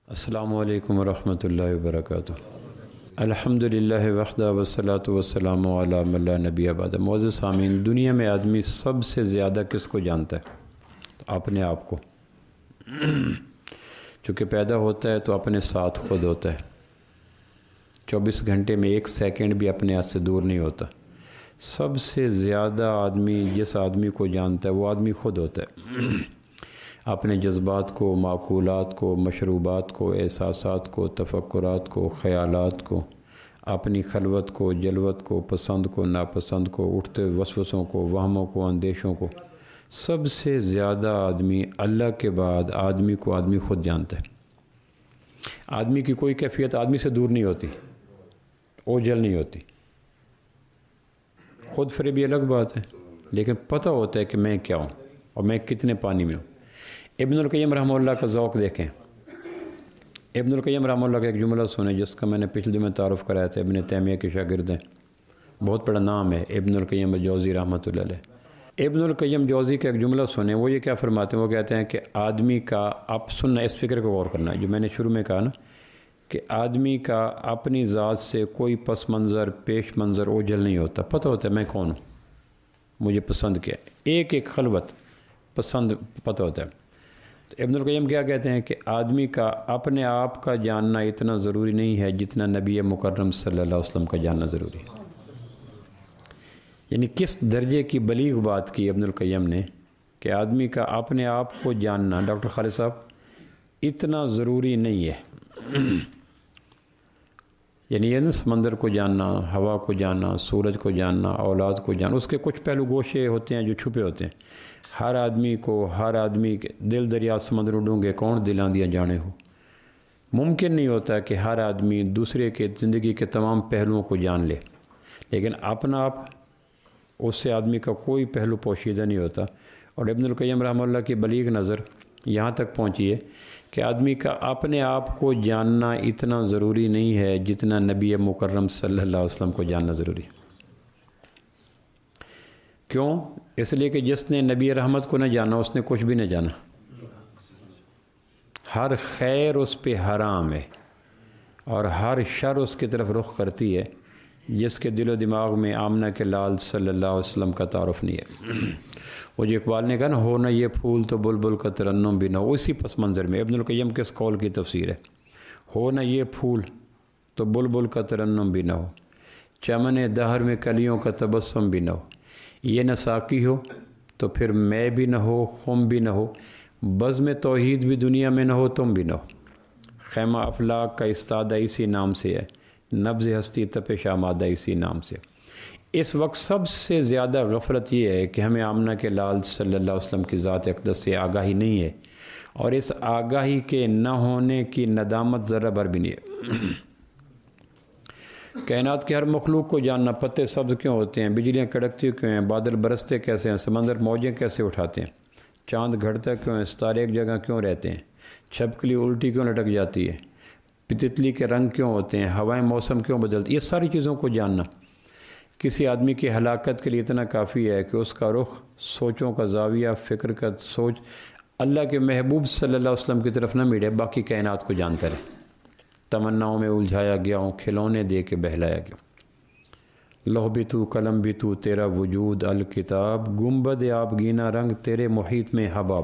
السلام علیکم ورحمۃ اللہ وبرکاتہ۔ الحمدللہ وحدہ والصلاۃ والسلام علی من لا نبی بعد۔ معزز سامعین، دنیا میں آدمی سب سے زیادہ کس کو جانتا ہے؟ اپنے آپ کو۔ چونکہ پیدا ہوتا ہے تو اپنے ساتھ خود ہوتا ہے، 24 گھنٹے میں 1 سیکنڈ بھی اپنے ہاتھ سے دور نہیں ہوتا۔ سب سے زیادہ آدمی جس آدمی کو جانتا ہے وہ آدمی خود ہوتا ہے۔ اپنے جذبات کو، معقولات کو، مشروبات کو، احساسات کو، تفکرات کو، خیالات کو، اپنی خلوت کو، جلوت کو، پسند کو، ناپسند کو، اٹھتے وسوسوں کو، وہموں کو، اندیشوں کو، سب سے زیادہ آدمی اللہ کے بعد آدمی خود جانتا ہے۔ آدمی کی کوئی کیفیت آدمی سے دور نہیں ہوتی، اوجھل نہیں ہوتی۔ خود فریبی الگ بات ہے، لیکن پتہ ہوتا ہے کہ میں کیا ہوں اور میں کتنے پانی میں ہوں۔ ابن القیم رحمہ اللہ کا ذوق دیکھیں۔ ابن القیم رحمہ اللہ کا ایک جملہ سنیں جس کا میں نے پچھلے دن میں تعارف کرایا تھا۔ ابن تیمیہ کے شاگرد ہیں، بہت بڑا نام ہے ابن القیم الجوزی رحمۃ اللہ علیہ۔ ابن القیم جوزی کا ایک جملہ سنیں، وہ یہ کیا فرماتے ہیں؟ وہ کہتے ہیں کہ آدمی کا اب سننا، اس فکر کو غور کرنا ہے جو میں نے شروع میں کہا نا، کہ آدمی کا اپنی ذات سے کوئی پس منظر، پیش منظر اوجھل نہیں ہوتا۔ پتہ ہوتا ہے میں کون ہوں، مجھے پسند کیا ہے، ایک خلوت پسند پتہ ہوتا ہے۔ تو ابن القیم کیا کہتے ہیں کہ آدمی کا اپنے آپ کا جاننا اتنا ضروری نہیں ہے جتنا نبی مکرم صلی اللہ علیہ وسلم کا جاننا ضروری ہے۔ یعنی کس درجے کی بلیغ بات کی ابن القیم نے کہ آدمی کا اپنے آپ کو جاننا، ڈاکٹر خالد صاحب، اتنا ضروری نہیں ہے۔ یعنی یہ نا سمندر کو جاننا، ہوا کو جاننا، سورج کو جاننا، اولاد کو جاننا، اس کے کچھ پہلو گوشے ہوتے ہیں جو چھپے ہوتے ہیں۔ ہر آدمی کے دل دریا سمندر ڈونگے کون دلاں دیا جانے ہو۔ ممکن نہیں ہوتا کہ ہر آدمی دوسرے کے زندگی کے تمام پہلوؤں کو جان لے، لیکن اپنا آپ اس سے آدمی کا کوئی پہلو پوشیدہ نہیں ہوتا۔ اور ابن القیم رحمہ اللہ کی بلیغ نظر یہاں تک پہنچی ہے کہ آدمی کا اپنے آپ کو جاننا اتنا ضروری نہیں ہے جتنا نبی مکرم صلی اللہ علیہ وسلم کو جاننا ضروری ہے۔ کیوں؟ اس لیے کہ جس نے نبی رحمت کو نہ جانا اس نے کچھ بھی نہ جانا۔ ہر خیر اس پہ حرام ہے اور ہر شر اس کی طرف رخ کرتی ہے جس کے دل و دماغ میں آمنہ کے لال صلی اللہ علیہ وسلم کا تعارف نہیں ہے۔ وہ جو اقبال نے کہا نا، ہو نہ یہ پھول تو بلبل کا ترنم بھی نہ ہو، اسی پس منظر میں ابن القیم کے اس قول کی تفسیر ہے۔ ہو نہ یہ پھول تو بلبل کا ترنم بھی نہ ہو، چمن دہر میں کلیوں کا تبسم بھی نہ ہو، یہ نہ ساقی ہو تو پھر میں بھی نہ ہو، خم بھی نہ ہو، بزم توحید بھی دنیا میں نہ ہو، تم بھی نہ ہو، خیمہ افلاک کا استادہ اسی نام سے ہے، نبض ہستی تپش آمادہ اسی نام سے۔ اس وقت سب سے زیادہ غفلت یہ ہے کہ ہمیں آمنہ کے لال صلی اللہ علیہ وسلم کی ذات اقدس سے آگاہی نہیں ہے، اور اس آگاہی کے نہ ہونے کی ندامت ذرہ بھر بھی نہیں ہے۔ کائنات کے ہر مخلوق کو جاننا، پتے سبز کیوں ہوتے ہیں، بجلیاں کڑکتی کیوں ہیں، بادل برستے کیسے ہیں، سمندر موجیں کیسے اٹھاتے ہیں، چاند گھڑتا کیوں ہے، ستارے ایک جگہ کیوں رہتے ہیں، چھپکلی الٹی کیوں لٹک جاتی ہے، تتلی کے رنگ کیوں ہوتے ہیں، ہوائیں موسم کیوں بدلتی، یہ ساری چیزوں کو جاننا کسی آدمی کی ہلاکت کے لیے اتنا کافی ہے کہ اس کا رخ، سوچوں کا زاویہ، فکر کا سوچ اللہ کے محبوب صلی اللہ علیہ وسلم کی طرف نہ میڑے، باقی کائنات کو جانتا رہے۔ تمناؤں میں الجھایا گیا ہوں، کھلونے دے کے بہلایا گیا ہوں، لوح بھی تو، قلم بھی تو، تیرا وجود الکتاب، گنبد آبگینہ رنگ تیرے محیط میں حباب،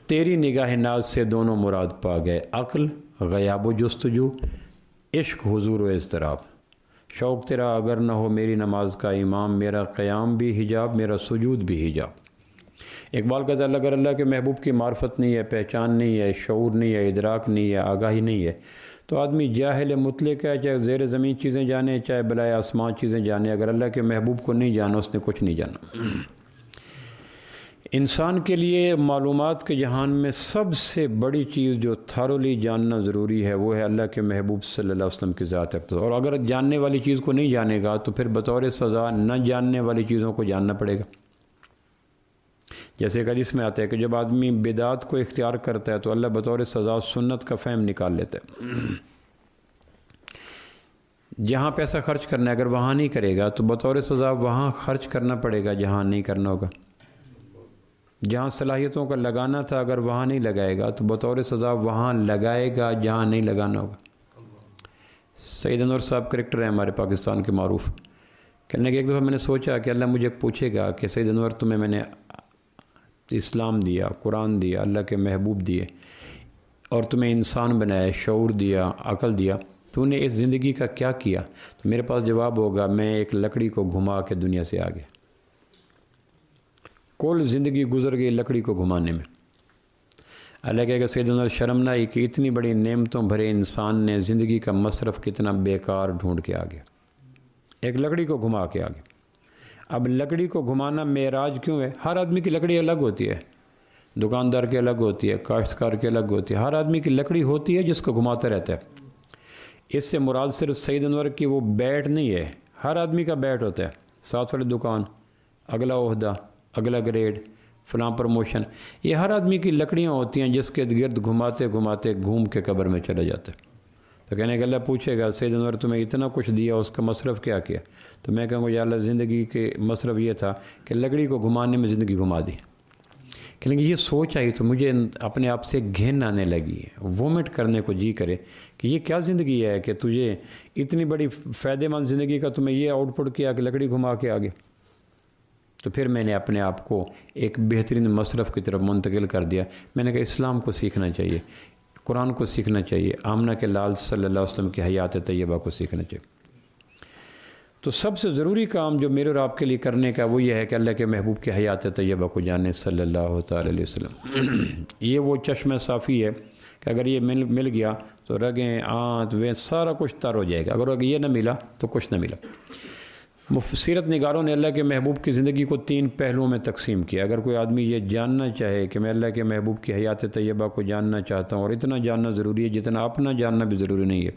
تیری نگاہ ناز سے دونوں مراد پا گئے، عقل غیاب و جستجو، عشق حضور و اضطراب، شوق تیرا اگر نہ ہو میری نماز کا امام، میرا قیام بھی حجاب، میرا سجود بھی حجاب۔ اقبال کہتا ہے اگر اللہ کے محبوب کی معرفت نہیں ہے، پہچان نہیں ہے، شعور نہیں ہے، ادراک نہیں ہے، آگاہی نہیں ہے، تو آدمی جاہل مطلق ہے، چاہے زیر زمین چیزیں جانے، چاہے بلائے آسمان چیزیں جانے۔ اگر اللہ کے محبوب کو نہیں جانا اس نے کچھ نہیں جانا۔ انسان کے لیے معلومات کے جہان میں سب سے بڑی چیز جو تھارولی جاننا ضروری ہے وہ ہے اللہ کے محبوب صلی اللہ علیہ وسلم کی ذات اقدس۔ اور اگر جاننے والی چیز کو نہیں جانے گا تو پھر بطور سزا نہ جاننے والی چیزوں کو جاننا پڑے گا۔ جیسے کہ حدیث میں آتا ہے کہ جب آدمی بدعات کو اختیار کرتا ہے تو اللہ بطور سزا سنت کا فہم نکال لیتا ہے۔ جہاں پیسہ خرچ کرنا ہے اگر وہاں نہیں کرے گا تو بطور سزا وہاں خرچ کرنا پڑے گا جہاں نہیں کرنا ہوگا۔ جہاں صلاحیتوں کا لگانا تھا اگر وہاں نہیں لگائے گا تو بطور سزا وہاں لگائے گا جہاں نہیں لگانا ہوگا۔ سید انور صاحب کریکٹر ہیں ہمارے پاکستان کے معروف، کہنے کہ ایک دفعہ میں نے سوچا کہ اللہ مجھے پوچھے گا کہ سید انور تمہیں میں نے اسلام دیا، قرآن دیا، اللہ کے محبوب دیے اور تمہیں انسان بنایا، شعور دیا، عقل دیا، تو نے اس زندگی کا کیا کیا؟ تو میرے پاس جواب ہوگا میں ایک لکڑی کو گھما کے دنیا سے آ گیا۔ کل زندگی گزر گئی لکڑی کو گھمانے میں۔ اللہ کہے کہ سید انور شرم نہ آئی کہ اتنی بڑی نعمتوں بھرے انسان نے زندگی کا مصرف کتنا بیکار ڈھونڈ کے آ گیا، ایک لکڑی کو گھما کے آ گیا۔ اب لکڑی کو گھمانا معراج کیوں ہے؟ ہر آدمی کی لکڑی الگ ہوتی ہے، دکاندار کی الگ ہوتی ہے، کاشتکار کی الگ ہوتی ہے، ہر آدمی کی لکڑی ہوتی ہے جس کو گھماتا رہتا ہے۔ اس سے مراد صرف سید انور کی وہ بیٹ نہیں ہے، ہر آدمی کا بیٹ ہوتا ہے، ساتھ والی دکان، اگلا عہدہ، اگلا گریڈ، فلاں پروموشن، یہ ہر آدمی کی لکڑیاں ہوتی ہیں جس کے گرد گھماتے گھماتے گھوم کے قبر میں چلے جاتے۔ تو کہنے کہ اللہ پوچھے گا سید انور تمہیں اتنا کچھ دیا، اس کا مصرف کیا کیا؟ تو میں کہوں گا یا اللہ زندگی کے مصرف یہ تھا کہ لکڑی کو گھمانے میں زندگی گھما دی۔ کہ یہ سوچ آئی تو مجھے اپنے آپ سے گھن آنے لگی ہے، وومٹ کرنے کو جی کرے کہ یہ کیا زندگی ہے کہ تجھے اتنی بڑی فائدہ مند زندگی کا تمہیں یہ آؤٹ پٹ کیا کہ لکڑی گھما کے آگے۔ تو پھر میں نے اپنے آپ کو ایک بہترین مصرف کی طرف منتقل کر دیا۔ میں نے کہا اسلام کو سیکھنا چاہیے، قرآن کو سیکھنا چاہیے، آمنہ کے لال صلی اللہ علیہ وسلم کی حیات طیبہ کو سیکھنا چاہیے۔ تو سب سے ضروری کام جو میرے اور آپ کے لیے کرنے کا وہ یہ ہے کہ اللہ کے محبوب کی حیات طیبہ کو جانے صلی اللہ تعالی علیہ وسلم۔ یہ وہ چشمہ صافی ہے کہ اگر یہ مل گیا تو رگیں، آنت، وہ سارا کچھ تر ہو جائے گا، اگر یہ نہ ملا تو کچھ نہ ملا۔ سیرت نگاروں نے اللہ کے محبوب کی زندگی کو 3 پہلوؤں میں تقسیم کیا۔ اگر کوئی آدمی یہ جاننا چاہے کہ میں اللہ کے محبوب کی حیات طیبہ کو جاننا چاہتا ہوں، اور اتنا جاننا ضروری ہے جتنا اپنا جاننا بھی ضروری نہیں ہے،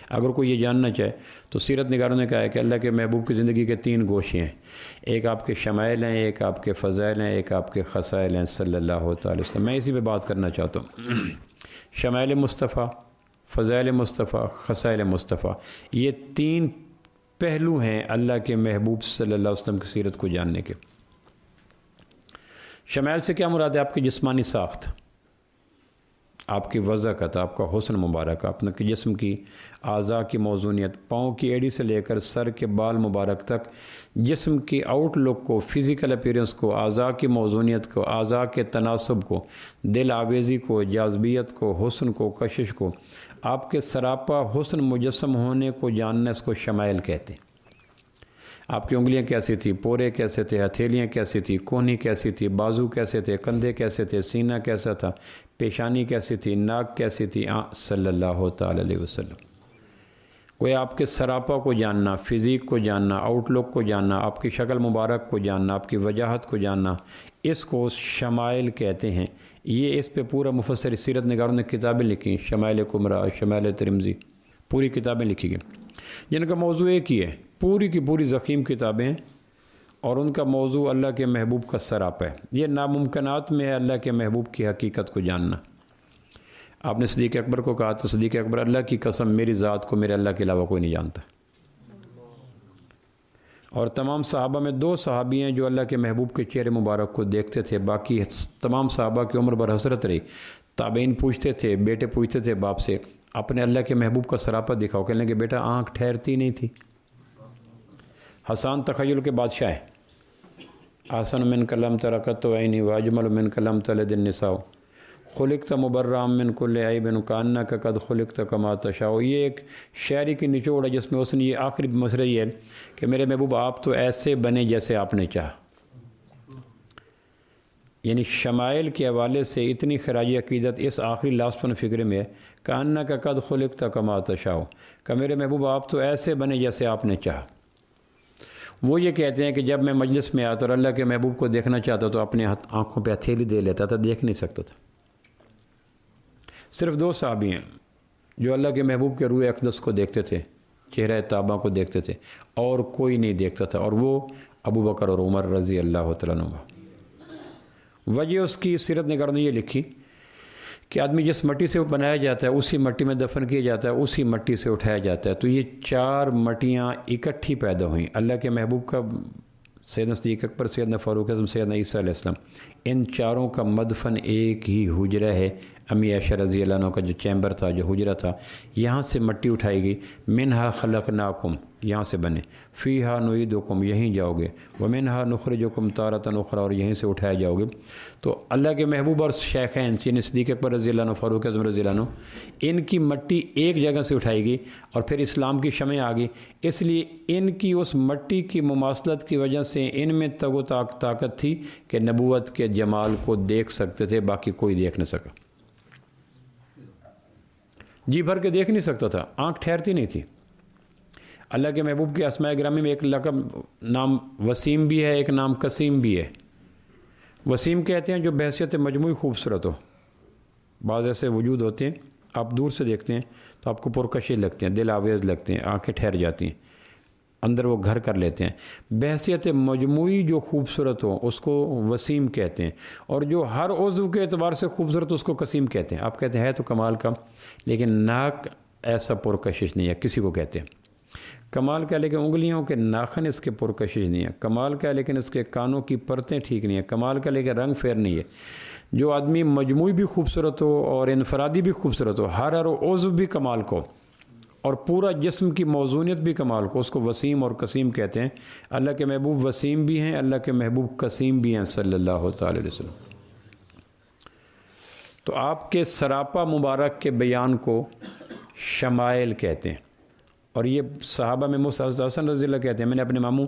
اگر کوئی یہ جاننا چاہے تو سیرت نگاروں نے کہا ہے کہ اللہ کے محبوب کی زندگی کے 3 گوشے ہیں، ایک آپ کے شمائل ہیں، ایک آپ کے فضائل ہیں، ایک آپ کے خصائل ہیں صلی اللہ تعالی وسلم۔ میں اسی پہ بات کرنا چاہتا ہوں۔ شمائل مصطفیٰ، فضائل مصطفیٰ، خصائل مصطفیٰ، یہ 3 پہلو ہیں اللہ کے محبوب صلی اللہ علیہ وسلم کی سیرت کو جاننے کے۔ شمائل سے کیا مراد ہے؟ آپ کی جسمانی ساخت، آپ کی وضاحت، آپ کا حسن مبارک، اپنے جسم کی اعضاء کی موزونیت، پاؤں کی ایڑی سے لے کر سر کے بال مبارک تک جسم کی آؤٹ لک کو، فزیکل اپیرنس کو، اعضاء کی موزونیت کو، اعضاء کے تناسب کو، دل آویزی کو، جاذبیت کو، حسن کو، کشش کو، آپ کے سراپا حسن مجسم ہونے کو جاننا، اس کو شمائل کہتے ہیں۔ آپ کی انگلیاں کیسی تھی، پورے کیسے تھے، ہتھیلیاں کیسی تھی، کونی کیسی تھی، بازو کیسے تھے، کندھے کیسے تھے، سینہ کیسا تھا، پیشانی کیسی تھی، ناک کیسی تھی، صلی اللہ تعالی علیہ وسلم۔ کوئی آپ کے سراپا کو جاننا، فزیک کو جاننا، آؤٹ لک کو جاننا، آپ کی شکل مبارک کو جاننا، آپ کی وجاہت کو جاننا، اس کو شمائل کہتے ہیں۔ یہ اس پہ پورا مفسر سیرت نگاروں نے کتابیں لکھی، شمائل کبریٰ، شمائل ترمذی، پوری کتابیں لکھی گئی جن کا موضوع ایک ہی ہے، پوری کی پوری ضخیم کتابیں ہیں، اور ان کا موضوع اللہ کے محبوب کا سراپا ہے۔ یہ ناممکنات میں ہے اللہ کے محبوب کی حقیقت کو جاننا۔ آپ نے صدیق اکبر کو کہا تو صدیق اکبر اللہ کی قسم میری ذات کو میرے اللہ کے علاوہ کوئی نہیں جانتا۔ اور تمام صحابہ میں 2 صحابی ہیں جو اللہ کے محبوب کے چہرے مبارک کو دیکھتے تھے، باقی تمام صحابہ کی عمر بھر حسرت رہی۔ تابعین پوچھتے تھے، بیٹے پوچھتے تھے باپ سے اپنے اللہ کے محبوب کا سراپا دکھاؤ، کہنے لگے بیٹا آنکھ ٹھہرتی نہیں تھی۔ حسان تخیل کے بادشاہ ہے، احسن من کلم ترکت عینی واجمل من کلم تلد النساء خلقت مبرام من کل عیب کانک قد خلقت کما تشاء۔ یہ ایک شاعری کی نچوڑ ہے جس میں اس نے یہ آخری مسئلہ یہ ہے کہ میرے محبوب آپ تو ایسے بنے جیسے آپ نے چاہا۔ یعنی شمائل کے حوالے سے اتنی خراج عقیدت اس آخری لاسٹ ون فکر میں ہے، کانک قد خلقت کما تشاء، کہ میرے محبوب آپ تو ایسے بنے جیسے آپ نے چاہا۔ وہ یہ کہتے ہیں کہ جب میں مجلس میں آتا اور اللہ کے محبوب کو دیکھنا چاہتا تو اپنے آنکھوں پہ ہتھیلی دے لیتا تھا، دیکھ نہیں سکتا تھا۔ صرف 2 صحابی ہیں جو اللہ کے محبوب کے روح اقدس کو دیکھتے تھے، چہرہ طابہ کو دیکھتے تھے، اور کوئی نہیں دیکھتا تھا، اور وہ ابو بکر اور عمر رضی اللہ تعالیٰ عنہ۔ وجہ اس کی سیرت نگاروں نے یہ لکھی کہ آدمی جس مٹی سے بنایا جاتا ہے اسی مٹی میں دفن کیا جاتا ہے، اسی مٹی سے اٹھایا جاتا ہے۔ تو یہ 4 مٹیاں اکٹھی پیدا ہوئیں، اللہ کے محبوب کا سیدنا صدیق اکبر، سیدنا فاروق اعظم، سیدنا عیسیٰ علیہ السلام، ان چاروں کا مدفن ایک ہی حجرہ ہے، امی عائشہ رضی اللہ عنہ کا جو چیمبر تھا، جو حجرہ تھا، یہاں سے مٹی اٹھائی گئی، منہا خلقناکم، یہاں سے بنے، فیہا نعیدکم، یہیں جاؤ گے، ومنہا نخرجکم تارۃ اخری، اور یہیں سے اٹھائے جاؤ گے۔ تو اللہ کے محبوب اور شیخین یعنی صدیق اکبر رضی اللہ عنہ، فاروق اعظم رضی اللہ عنہ، ان کی مٹی ایک جگہ سے اٹھائی گئی اور پھر اسلام کی شمع آ گئی، اس لیے ان کی اس مٹی کی مماثلت کی وجہ سے ان میں تگ و طاقت تھی کہ نبوت کے جمال کو دیکھ سکتے تھے، باقی کوئی دیکھ نہ سکا، جی بھر کے دیکھ نہیں سکتا تھا، آنکھ ٹھہرتی نہیں تھی۔ اللہ کے محبوب کے اسماء گرامی میں ایک لقب نام وسیم بھی ہے، ایک نام قسیم بھی ہے۔ وسیم کہتے ہیں جو بحیثیت مجموعی خوبصورت ہو، بعض ایسے وجود ہوتے ہیں آپ دور سے دیکھتے ہیں تو آپ کو پرکشش لگتے ہیں، دل آویز لگتے ہیں، آنکھیں ٹھہر جاتی ہیں، اندر وہ گھر کر لیتے ہیں۔ بحیثیت مجموعی جو خوبصورت ہو اس کو وسیم کہتے ہیں، اور جو ہر عضو کے اعتبار سے خوبصورت اس کو قسیم کہتے ہیں۔ آپ کہتے ہیں ہے تو کمال کا، لیکن ناک ایسا پرکشش نہیں ہے، کسی کو کہتے ہیں کمال کا، لیکن انگلیوں کے ناخن اس کے پرکشش نہیں ہے، کمال کا لیکن اس کے کانوں کی پرتیں ٹھیک نہیں ہیں، کمال کا لیکن رنگ فیر نہیں ہے۔ جو آدمی مجموعی بھی خوبصورت ہو اور انفرادی بھی خوبصورت ہو، ہر عضو بھی کمال کو اور پورا جسم کی موزونیت بھی کمال کو، اس کو وسیم اور قسیم کہتے ہیں۔ اللہ کے محبوب وسیم بھی ہیں، اللہ کے محبوب قسیم بھی ہیں صلی اللہ تعالی علیہ وسلم۔ تو آپ کے سراپا مبارک کے بیان کو شمائل کہتے ہیں، اور یہ صحابہ میں حضرت حسن رضی اللہ کہتے ہیں میں نے اپنے ماموں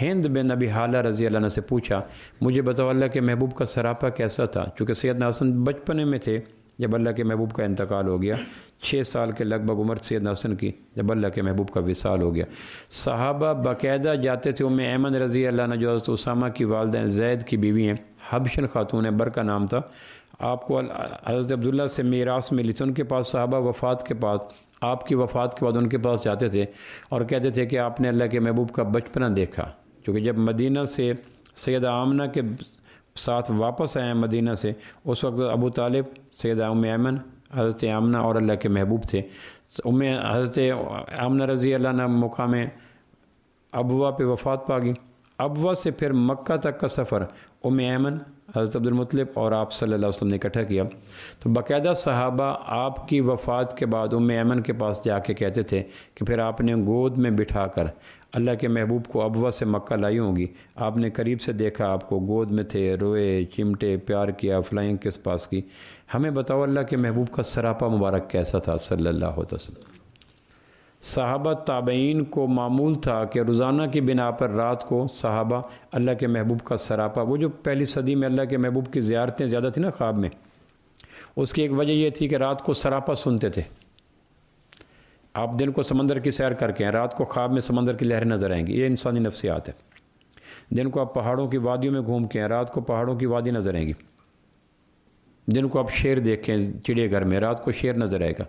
ہند بن ابی حالہ رضی اللہ عنہ سے پوچھا مجھے بتاؤ اللہ کے محبوب کا سراپا کیسا تھا، چونکہ سیدنا حسن بچپنے میں تھے جب اللہ کے محبوب کا انتقال ہو گیا، 6 سال کے لگ بھگ عمر سیدنا حسن کی جب اللہ کے محبوب کا وصال ہو گیا۔ صحابہ باقاعدہ جاتے تھے، ام ایمن رضی اللہ عنہ جو حضرت اسامہ کی والدہ ہیں، زید کی بیوی ہیں، حبشن خاتون ہیں، برکہ نام تھا، آپ کو حضرت عبداللہ سے میراث ملی تھی، ان کے پاس صحابہ وفات کے بعد، آپ کی وفات کے بعد ان کے پاس جاتے تھے اور کہتے تھے کہ آپ نے اللہ کے محبوب کا بچپنا دیکھا، کیونکہ جب مدینہ سے سیدہ آمنہ کے ساتھ واپس آئے ہیں مدینہ سے، اس وقت ابو طالب، سیدہ ام ایمن، حضرت آمنہ اور اللہ کے محبوب تھے۔ حضرت آمنہ رضی اللہ عنہ مقام ابوا پہ وفات پا گئی، ابوا سے پھر مکہ تک کا سفر ام ایمن، حضرت عبدالمطلب اور آپ صلی اللہ علیہ وسلم نے اکٹھا کیا۔ تو باقاعدہ صحابہ آپ کی وفات کے بعد ام ایمن کے پاس جا کے کہتے تھے کہ پھر آپ نے گود میں بٹھا کر اللہ کے محبوب کو ابوا سے مکہ لائی ہوں گی، آپ نے قریب سے دیکھا، آپ کو گود میں تھے، روئے، چمٹے، پیار کیا، فلائنگ کس پاس کی، ہمیں بتاؤ اللہ کے محبوب کا سراپا مبارک کیسا تھا صلی اللہ علیہ وسلم۔ صحابہ تابعین کو معمول تھا کہ روزانہ کی بنا پر رات کو صحابہ اللہ کے محبوب کا سراپا، وہ جو پہلی صدی میں اللہ کے محبوب کی زیارتیں زیادہ تھیں نا خواب میں، اس کی ایک وجہ یہ تھی کہ رات کو سراپا سنتے تھے۔ آپ دن کو سمندر کی سیر کر کے ہیں، رات کو خواب میں سمندر کی لہریں نظر آئیں گی، یہ انسانی نفسیات ہے۔ دن کو آپ پہاڑوں کی وادیوں میں گھوم کے ہیں، رات کو پہاڑوں کی وادی نظر آئیں گی۔ دن کو آپ شیر دیکھیں چڑے گھر میں، رات کو شیر نظر آئے گا۔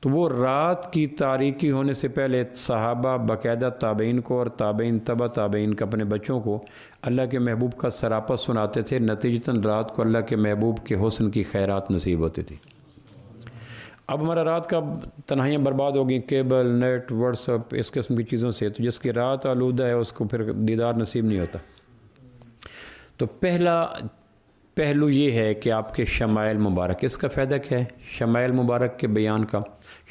تو وہ رات کی تاریکی ہونے سے پہلے صحابہ باقاعدہ تابعین کو اور تابعین تبع تابعین کو، اپنے بچوں کو اللہ کے محبوب کا سراپا سناتے تھے، نتیجتاً رات کو اللہ کے محبوب کے حسن کی خیرات نصیب ہوتی تھی۔ اب ہمارا رات کا تنہائیاں برباد ہو گئیں کیبل، نیٹ، واٹس ایپ، اس قسم کی چیزوں سے، تو جس کی رات آلودہ ہے اس کو پھر دیدار نصیب نہیں ہوتا۔ تو پہلا پہلو یہ ہے کہ آپ کے شمائل مبارک، اس کا فائدہ کیا ہے؟ شمائل مبارک کے بیان کا،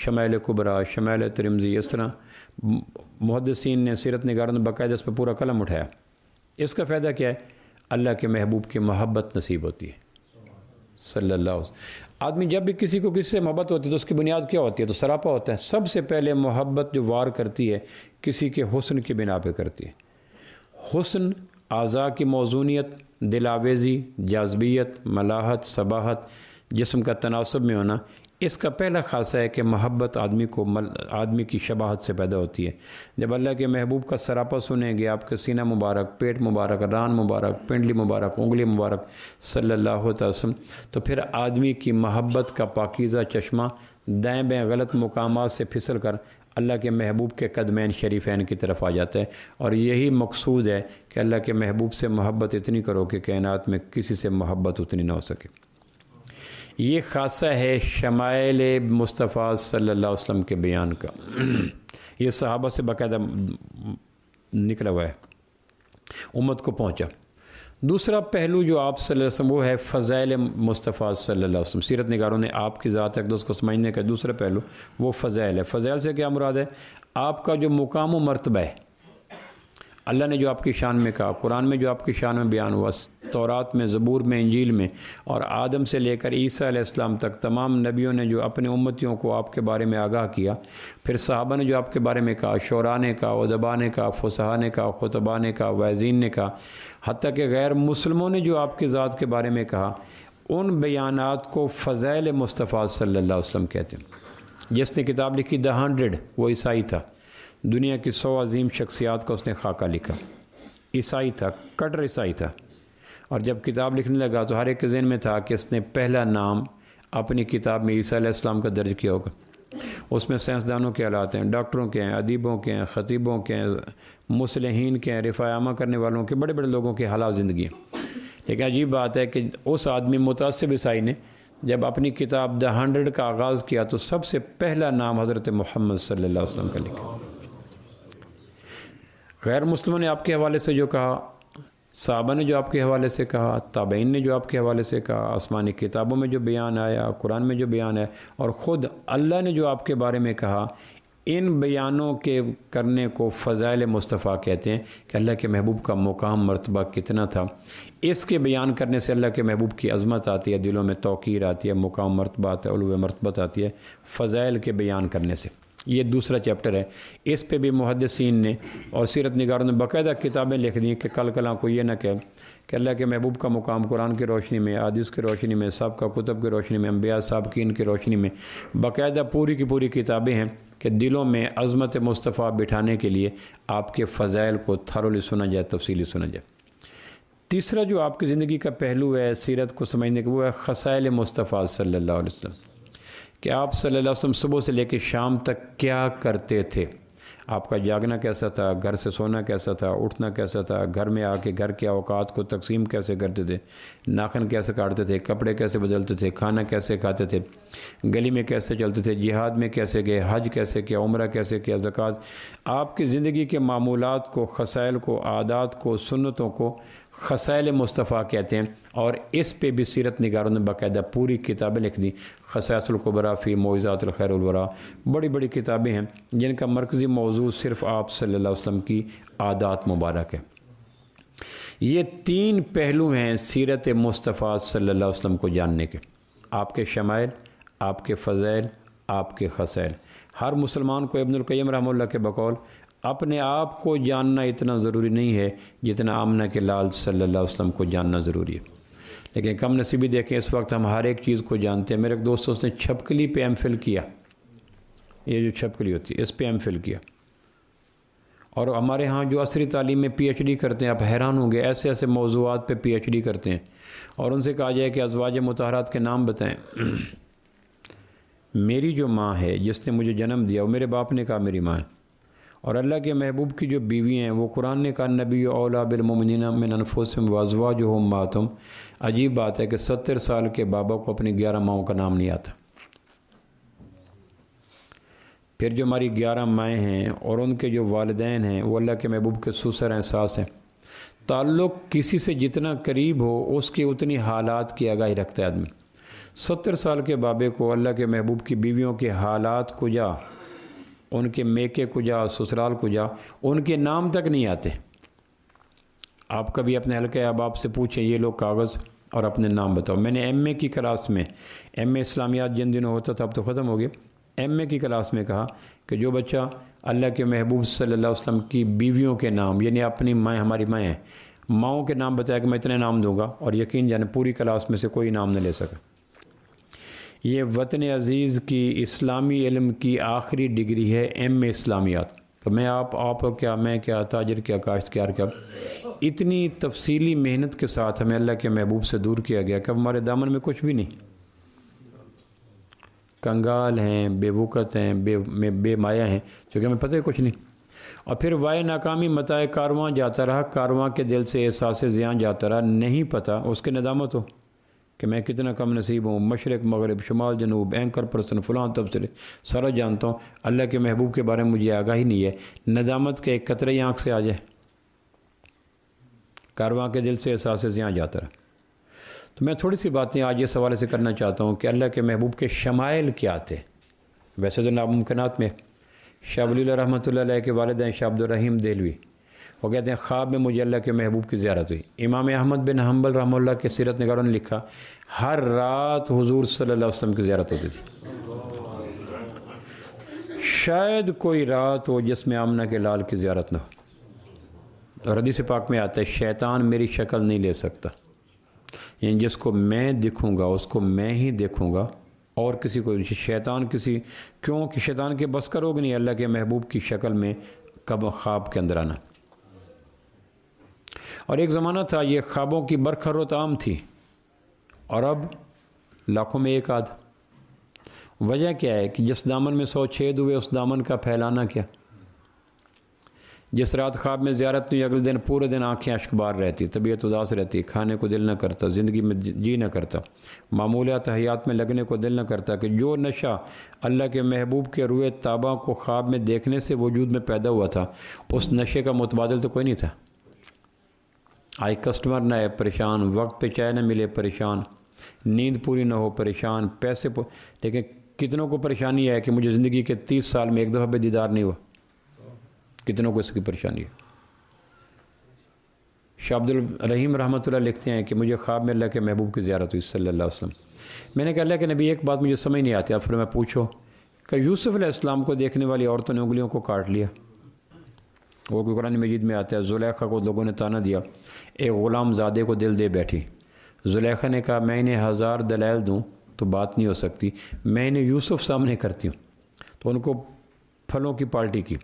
شمائل کبریٰ، شمائل ترمذی، اس طرح محدثین نے، سیرت نگاروں نے باقاعدہ اس پہ پورا قلم اٹھایا۔ اس کا فائدہ کیا ہے؟ اللہ کے محبوب کی محبت نصیب ہوتی ہے صلی اللہ علیہ وسلم۔ آدمی جب بھی کسی کو کسی سے محبت ہوتی ہے تو اس کی بنیاد کیا ہوتی ہے؟ تو سراپا ہوتا ہے۔ سب سے پہلے محبت جو وار کرتی ہے کسی کے حسن کی بنا پہ کرتی ہے۔ حسن، اعضاء کی موزونیت، دل آویزی، جاذبیت، ملاحت، صباحت، جسم کا تناسب میں ہونا، اس کا پہلا خاصہ ہے کہ محبت آدمی کی شباہت سے پیدا ہوتی ہے۔ جب اللہ کے محبوب کا سراپا سنیں گے، آپ کے سینہ مبارک، پیٹ مبارک، ران مبارک، پنڈلی مبارک، انگلی مبارک صلی اللہ علیہ وسلم، تو پھر آدمی کی محبت کا پاکیزہ چشمہ دائیں بائیں غلط مقامات سے پھسل کر اللہ کے محبوب کے قدمین شریفین کی طرف آ جاتا ہے۔ اور یہی مقصود ہے کہ اللہ کے محبوب سے محبت اتنی کرو کہ کائنات میں کسی سے محبت اتنی نہ ہو سکے۔ یہ خاصہ ہے شمائل مصطفیٰ صلی اللہ علیہ وسلم کے بیان کا، یہ صحابہ سے باقاعدہ نکلا ہوا ہے۔ امت کو پہنچا۔ دوسرا پہلو جو آپ صلی اللہ علیہ وسلم وہ ہے فضائل مصطفیٰ صلی اللہ علیہ وسلم۔ سیرت نگاروں نے آپ کی ذات اقدس کو سمجھنے کا دوسرا پہلو وہ فضائل ہے۔ فضائل سے کیا مراد ہے؟ آپ کا جو مقام و مرتبہ ہے، اللہ نے جو آپ کی شان میں کہا، قرآن میں جو آپ کی شان میں بیان ہوا، تورات میں، زبور میں، انجیل میں، اور آدم سے لے کر عیسیٰ علیہ السلام تک تمام نبیوں نے جو اپنے امتیوں کو آپ کے بارے میں آگاہ کیا، پھر صحابہ نے جو آپ کے بارے میں کہا، شعراء نے کہا، ادباء نے کہا، فصحاء نے کہا، خطباء نے کہا، واعظین نے کہا، حتیٰ کہ غیر مسلموں نے جو آپ کی ذات کے بارے میں کہا، ان بیانات کو فضائل مصطفیٰ صلی اللہ علیہ وسلم کہتے ہیں۔ جس نے کتاب لکھی The 100 وہ عیسائی تھا، دنیا کی 100 عظیم شخصیات کا اس نے خاکہ لکھا، عیسائی تھا، کٹر عیسائی تھا، اور جب کتاب لکھنے لگا تو ہر ایک کے ذہن میں تھا کہ اس نے پہلا نام اپنی کتاب میں عیسیٰ علیہ السلام کا درج کیا ہوگا۔ اس میں سائنسدانوں کے حالات ہیں، ڈاکٹروں کے ہیں، ادیبوں کے ہیں، خطیبوں کے ہیں، مصلحین کے ہیں، رفع عامہ کرنے والوں کے، بڑے بڑے لوگوں کے حالات زندگی ہیں۔ لیکن عجیب بات ہے کہ اس آدمی متعصب عیسائی نے جب اپنی کتاب The 100 کا آغاز کیا تو سب سے پہلا نام حضرت محمد صلی اللہ علیہ وسلم کا لکھا۔ غیر مسلموں نے آپ کے حوالے سے جو کہا، صحابہ نے جو آپ کے حوالے سے کہا، تابعین نے جو آپ کے حوالے سے کہا، آسمانی کتابوں میں جو بیان آیا، قرآن میں جو بیان ہے، اور خود اللہ نے جو آپ کے بارے میں کہا، ان بیانوں کے کرنے کو فضائل مصطفیٰ کہتے ہیں کہ اللہ کے محبوب کا مقام مرتبہ کتنا تھا۔ اس کے بیان کرنے سے اللہ کے محبوب کی عظمت آتی ہے، دلوں میں توقیر آتی ہے، مقام مرتبہ آتا ہے، علو مرتبت آتی ہے فضائل کے بیان کرنے سے۔ یہ دوسرا چیپٹر ہے، اس پہ بھی محدثین نے اور سیرت نگاروں نے باقاعدہ کتابیں لکھ دی کہ کل کلاں کو یہ نہ کہے کہ اللہ کے محبوب کا مقام قرآن کی روشنی میں، حدیث کی روشنی میں، سابقہ کتب کی روشنی میں، انبیاء سابقین کی روشنی میں، باقاعدہ پوری کی پوری کتابیں ہیں کہ دلوں میں عظمت مصطفیٰ بٹھانے کے لیے آپ کے فضائل کو تھرولی سنا جائے، تفصیلی سنا جائے۔ تیسرا جو آپ کی زندگی کا پہلو ہے سیرت کو سمجھنے کا وہ ہے خصائل مصطفیٰ صلی اللہ علیہ وسلم، کہ آپ صلی اللہ علیہ وسلم صبح سے لے کے شام تک کیا کرتے تھے، آپ کا جاگنا کیسا تھا، گھر سے سونا کیسا تھا، اٹھنا کیسا تھا، گھر میں آ کے گھر کے اوقات کو تقسیم کیسے کرتے تھے، ناخن کیسے کاٹتے تھے، کپڑے کیسے بدلتے تھے، کھانا کیسے کھاتے تھے، گلی میں کیسے چلتے تھے، جہاد میں کیسے گئے، حج کیسے کیا، عمرہ کیسے کیا، زکوٰۃ، آپ کی زندگی کے معمولات کو، خصائل کو، عادات کو، سنتوں کو خصائل مصطفیٰ کہتے ہیں۔ اور اس پہ بھی سیرت نگاروں نے باقاعدہ پوری کتابیں لکھ دی، خصائص الکبریٰ فی معجزات الخیر الورا، بڑی بڑی کتابیں ہیں جن کا مرکزی موضوع صرف آپ صلی اللہ علیہ وسلم کی عادات مبارک ہے۔ یہ تین پہلو ہیں سیرت مصطفیٰ صلی اللہ علیہ وسلم کو جاننے کے، آپ کے شمائل، آپ کے فضائل، آپ کے خصائل۔ ہر مسلمان کو ابن القیم رحمہ اللہ کے بقول اپنے آپ کو جاننا اتنا ضروری نہیں ہے جتنا آمنہ کے لال صلی اللہ علیہ وسلم کو جاننا ضروری ہے۔ لیکن کم نصیبی دیکھیں اس وقت ہم ہر ایک چیز کو جانتے ہیں۔ میرے ایک دوست اس نے چھپکلی پہ ایم فل کیا، یہ جو چھپکلی ہوتی ہے اس پہ ایم فل کیا، اور ہمارے ہاں جو عصری تعلیم میں پی ایچ ڈی کرتے ہیں، آپ حیران ہوں گے، ایسے ایسے موضوعات پہ پی ایچ ڈی کرتے ہیں، اور ان سے کہا جائے کہ ازواج مطہرات کے نام بتائیں۔ میری جو ماں ہے جس نے مجھے جنم دیا، وہ میرے باپ نے کہا میری ماں ہے، اور اللہ کے محبوب کی جو بیوی ہیں وہ قرآن نے کہا نبی اولا بالمؤمنین من انفسہم وازواجہم امہاتہم۔ عجیب بات ہے کہ 70 سال کے بابا کو اپنی 11 ماؤں کا نام نہیں آتا۔ پھر جو ہماری 11 مائیں ہیں اور ان کے جو والدین ہیں وہ اللہ کے محبوب کے سسر ہیں، ساس ہیں۔ تعلق کسی سے جتنا قریب ہو اس کی اتنی حالات کی آگاہی رکھتا ہے آدمی۔ 70 سال کے بابے کو اللہ کے محبوب کی بیویوں کے حالات کو جا، ان کے میکے کو جا، سسرال کو جا، ان کے نام تک نہیں آتے۔ آپ کبھی اپنے حلقہ احباب سے پوچھیں یہ لوگ کاغذ اور اپنے نام بتاؤ۔ میں نے ایم اے کی کلاس میں، ایم اے اسلامیات جن دنوں ہوتا تھا اب تو ختم ہو گیا، ایم اے کی کلاس میں کہا کہ جو بچہ اللہ کے محبوب صلی اللہ علیہ وسلم کی بیویوں کے نام، یعنی اپنی مائیں، ہماری مائیں ہیں، ماؤں کے نام بتایا کہ میں اتنے نام دوں گا، اور یقین جانے پوری کلاس میں سے کوئی نام نہ لے سکا۔ یہ وطن عزیز کی اسلامی علم کی آخری ڈگری ہے ایم اے اسلامیات۔ تو میں آپ کیا، میں کیا، تاجر کیا، کاشتکار کیا، اتنی تفصیلی محنت کے ساتھ ہمیں اللہ کے محبوب سے دور کیا گیا کہ اب ہمارے دامن میں کچھ بھی نہیں، کنگال ہیں، بے وقت ہیں، بے مایا ہیں، چونکہ ہمیں پتہ ہے کچھ نہیں۔ اور پھر وائے ناکامی متائے کارواں جاتا رہا، کارواں کے دل سے احساس زیان جاتا رہا، نہیں پتہ اس کے ندامت ہو کہ میں کتنا کم نصیب ہوں، مشرق مغرب شمال جنوب، اینکر پرسن فلاں تبصرے سارا جانتا ہوں، اللہ کے محبوب کے بارے میں مجھے آگاہی نہیں ہے، ندامت کے ایک قطرہ آنکھ سے آ جائے۔ کارواں کے دل سے احساس یہاں جاتا رہا۔ تو میں تھوڑی سی باتیں آج اس حوالے سے کرنا چاہتا ہوں کہ اللہ کے محبوب کے شمائل کیا تھے۔ ویسے تو ناممکنات میں شاہ ولی اللہ رحمۃ اللہ علیہ کے والدین شاہ عبد الرحیم دہلوی، وہ کہتے ہیں خواب میں مجھے اللہ کے محبوب کی زیارت ہوئی۔ امام احمد بن حنبل رحمہ اللہ کے سیرت نگاروں نے لکھا ہر رات حضور صلی اللہ علیہ وسلم کی زیارت ہوتی تھی۔ شاید کوئی رات ہو جس میں آمنہ کے لال کی زیارت نہ ہو۔ اور حدیث پاک میں آتا ہے شیطان میری شکل نہیں لے سکتا، یعنی جس کو میں دکھوں گا اس کو میں ہی دیکھوں گا، اور کسی کو شیطان کیوں کہ شیطان کے بس کا روگ نہیں اللہ کے محبوب کی شکل میں کب خواب کے اندر آنا۔ اور ایک زمانہ تھا یہ خوابوں کی برکھروت عام تھی، اور اب لاکھوں میں ایک آدھ۔ وجہ کیا ہے کہ جس دامن میں 100 چھید ہوئے اس دامن کا پھیلانا کیا۔ جس رات خواب میں زیارت نہیں، اگلے دن پورے دن آنکھیں اشکبار رہتی، طبیعت اداس رہتی، کھانے کو دل نہ کرتا، زندگی میں جی نہ کرتا، معمولیات حیات میں لگنے کو دل نہ کرتا، کہ جو نشہ اللہ کے محبوب کے روئے طابہ کو خواب میں دیکھنے سے وجود میں پیدا ہوا تھا، اس نشے کا متبادل تو کوئی نہیں تھا۔ آئی کسٹمر نہ آئے پریشان، وقت پہ چائے نہ ملے پریشان، نیند پوری نہ ہو پریشان، لیکن کتنوں کو پریشانی ہے کہ مجھے زندگی کے 30 سال میں ایک دفعہ بھی دیدار نہیں ہوا، کتنوں کو اس کی پریشانی ہے۔ شاہ عبد الرحیم رحمۃ اللہ لکھتے ہیں کہ مجھے خواب میں اللہ کے محبوب کی زیارت ہوئی صلی اللہ علیہ وسلم۔ میں نے کہا اللہ کے نبی ایک بات مجھے سمجھ نہیں آتی، آپ پھر میں پوچھو کہ یوسف علیہ السلام کو دیکھنے والی عورتوں نے انگلیوں کو کاٹ لیا، وہ کوئی قرآن مجید میں آتا ہے زلیخا کو لوگوں نے تانا دیا، ایک غلام زادے کو دل دے بیٹھی۔ زلیخا نے کہا میں انہیں 1000 دلائل دوں تو بات نہیں ہو سکتی، میں انہیں یوسف سامنے کرتی ہوں۔ تو ان کو پھلوں کی پارٹی کی،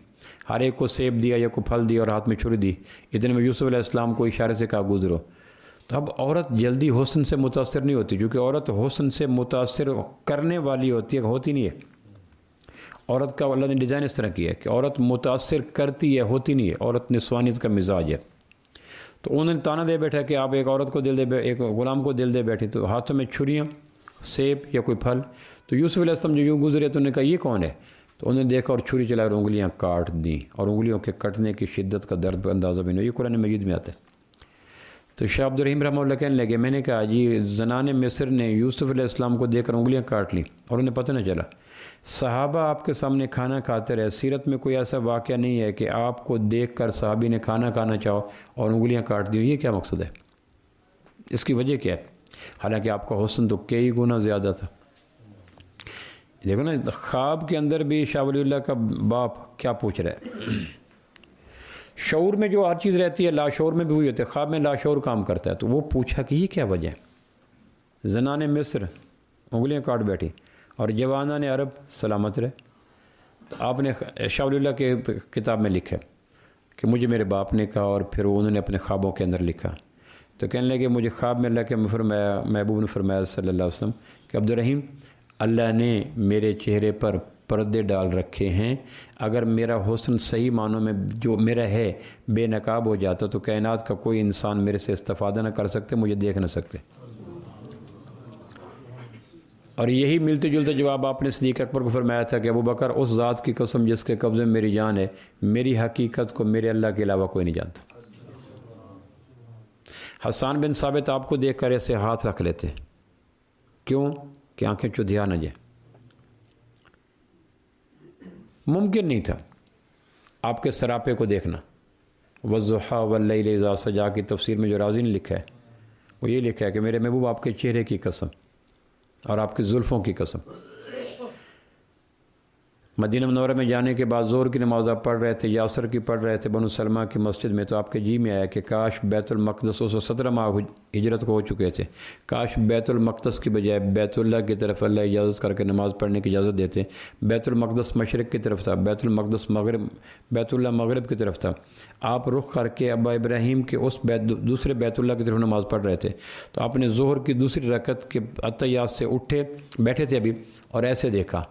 ہر ایک کو سیب دیا یا کو پھل دیا اور ہاتھ میں چھری دی، اتنے میں یوسف علیہ السلام کو اشارے سے کہا گزرو۔ تو اب عورت جلدی حسن سے متاثر نہیں ہوتی، کیونکہ عورت حسن سے متاثر کرنے والی ہوتی ہے، ہوتی نہیں ہے۔ عورت کا اللہ نے ڈیزائن اس طرح کیا ہے کہ عورت متاثر کرتی ہے، ہوتی نہیں ہے، عورت نسوانیت کا مزاج ہے۔ تو انہوں نے تانا دے بیٹھا کہ آپ ایک عورت کو دل دے، ایک غلام کو دل دے بیٹھے، تو ہاتھوں میں چھریاں، سیب یا کوئی پھل۔ تو یوسف علیہ السلام جو یوں گزرے تو انہوں نے کہا یہ کون ہے؟ تو انہوں نے دیکھا اور چھری چلا کر انگلیاں کاٹ دیں، اور انگلیوں کے کٹنے کی شدت کا درد اندازہ بھی نہیں، یہ قرآن مجید میں آتا ہے۔ تو شاہ عبد الرحیم رحمہ اللہ کہنے لگے میں نے کہا جی زنان مصر نے یوسف علیہ السلام کو دیکھ کر انگلیاں کاٹ لیں اور انہیں پتہ نہ چلا۔ صحابہ آپ کے سامنے کھانا کھاتے رہے، سیرت میں کوئی ایسا واقعہ نہیں ہے کہ آپ کو دیکھ کر صحابی نے کھانا کھانا چاہو اور انگلیاں کاٹ دی، یہ کیا مقصد ہے؟ اس کی وجہ کیا ہے؟ حالانکہ آپ کا حسن تو کئی گنا زیادہ تھا۔ دیکھو نا خواب کے اندر بھی شاہ ولی اللہ کا باپ کیا پوچھ رہا ہے۔ شعور میں جو ہر چیز رہتی ہے لاشعور میں بھی ہوئی ہوتی ہے، خواب میں لاشعور کام کرتا ہے۔ تو وہ پوچھا کہ یہ کیا وجہ ہے؟ زنان مصر انگلیاں کاٹ بیٹھی اور جوانان عرب سلامت رہے۔ تو آپ نے شاہ ولی اللہ کے کتاب میں لکھا کہ مجھے میرے باپ نے کہا، اور پھر انہوں نے اپنے خوابوں کے اندر لکھا۔ تو کہنے لگے مجھے خواب میں اللہ کے محبوب نے فرمایا صلی اللہ علیہ وسلم کہ عبد الرحیم اللہ نے میرے چہرے پر پردے ڈال رکھے ہیں، اگر میرا حسن صحیح معنوں میں جو میرا ہے بے نقاب ہو جاتا تو کائنات کا کوئی انسان میرے سے استفادہ نہ کر سکتے، مجھے دیکھ نہ سکتے۔ اور یہی ملتے جلتے جواب آپ نے صدیق اکبر کو فرمایا تھا کہ ابو بکر اس ذات کی قسم جس کے قبضے میں میری جان ہے، میری حقیقت کو میرے اللہ کے علاوہ کوئی نہیں جانتا۔ حسان بن ثابت آپ کو دیکھ کر ایسے ہاتھ رکھ لیتے، کیوں کہ آنکھیں چدھیا نہ جائیں۔ ممکن نہیں تھا آپ کے سراپے کو دیکھنا۔ والضحیٰ واللیل اذا سجا کی تفسیر میں جو رازی نے لکھا ہے وہ یہ لکھا ہے کہ میرے محبوب آپ کے چہرے کی قسم اور آپ کی زلفوں کی قسم۔ مدینہ منورہ میں جانے کے بعد ظہر کی نماز آپ پڑھ رہے تھے، یا عصر کی پڑھ رہے تھے بنو سلمہ کی مسجد میں، تو آپ کے جی میں آیا کہ کاش بیت المقدس 117 ماہ ہجرت کو ہو چکے تھے، کاش بیت المقدس کی بجائے بیت اللہ کی طرف اللہ اجازت کر کے نماز پڑھنے کی اجازت دیتے۔ بیت المقدس مشرق کی طرف تھا، بیت المقدس مغرب، بیت اللہ مغرب کی طرف تھا۔ آپ رخ کر کے ابا ابراہیم کے اس دوسرے بیت اللہ کی طرف نماز پڑھ رہے تھے۔ تو آپ نے ظہر کی دوسری رکعت کے اتحیات سے اٹھے، بیٹھے تھے ابھی، اور ایسے دیکھا،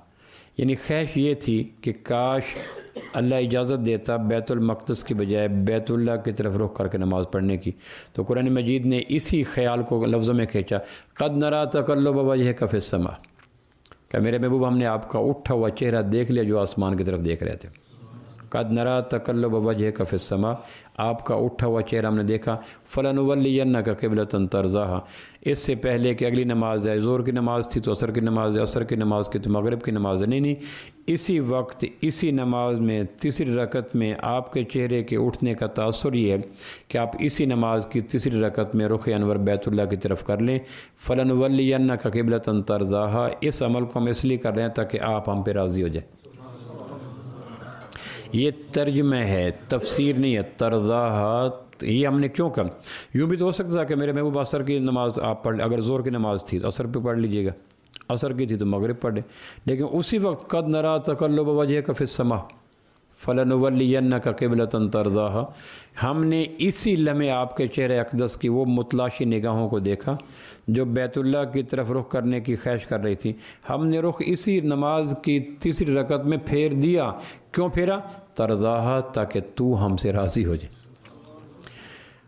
یعنی خواہش یہ تھی کہ کاش اللہ اجازت دیتا بیت المقدس کی بجائے بیت اللہ کی طرف رخ کر کے نماز پڑھنے کی۔ تو قرآن مجید نے اسی خیال کو لفظوں میں کھینچا، قد نرا تقلب وجہک فی السماء، کہ میرے محبوب ہم نے آپ کا اٹھا ہوا چہرہ دیکھ لیا جو آسمان کی طرف دیکھ رہے تھے۔ قد نرا تقلب وجهك فی السماء، آپ کا اٹھا ہوا چہرہ ہم نے دیکھا، فلنولینک قبلۃ ترضاھا، اس سے پہلے کہ اگلی نماز ہے، ظہر کی نماز تھی تو عصر کی نماز ہے، عصر کی نماز کی تو مغرب کی نماز ہے، نہیں، اسی وقت اسی نماز میں تیسری رکعت میں آپ کے چہرے کے اٹھنے کا تاثر یہ ہے کہ آپ اسی نماز کی تیسری رکعت میں رخ انور بیت اللہ کی طرف کر لیں، فلنولینک قبلۃ ترضاھا، اس عمل کو ہم اس لیے کر رہے ہیں تاکہ آپ ہم پہ راضی ہو جائیں۔ یہ ترجمہ ہے، تفسیر نہیں ہے۔ ترضاھا یہ ہم نے کیوں کہا؟ یوں بھی تو ہو سکتا تھا کہ میرے محبوب عصر کی نماز آپ پڑھ لیں، اگر زور کی نماز تھی تو عصر پہ پڑھ لیجئے گا، عصر کی تھی تو مغرب پڑھ لیں، لیکن اسی وقت قد نرا تقلب وجهك فی السماء فلنولینک قبلۃ ترضاھا، ہم نے اسی لمحے آپ کے چہرے اقدس کی وہ متلاشی نگاہوں کو دیکھا جو بیت اللہ کی طرف رخ کرنے کی خواہش کر رہی تھی، ہم نے رخ اسی نماز کی تیسری رکعت میں پھیر دیا۔ کیوں پھیرا؟ ترضاھا، تاکہ تو ہم سے راضی ہو جائے۔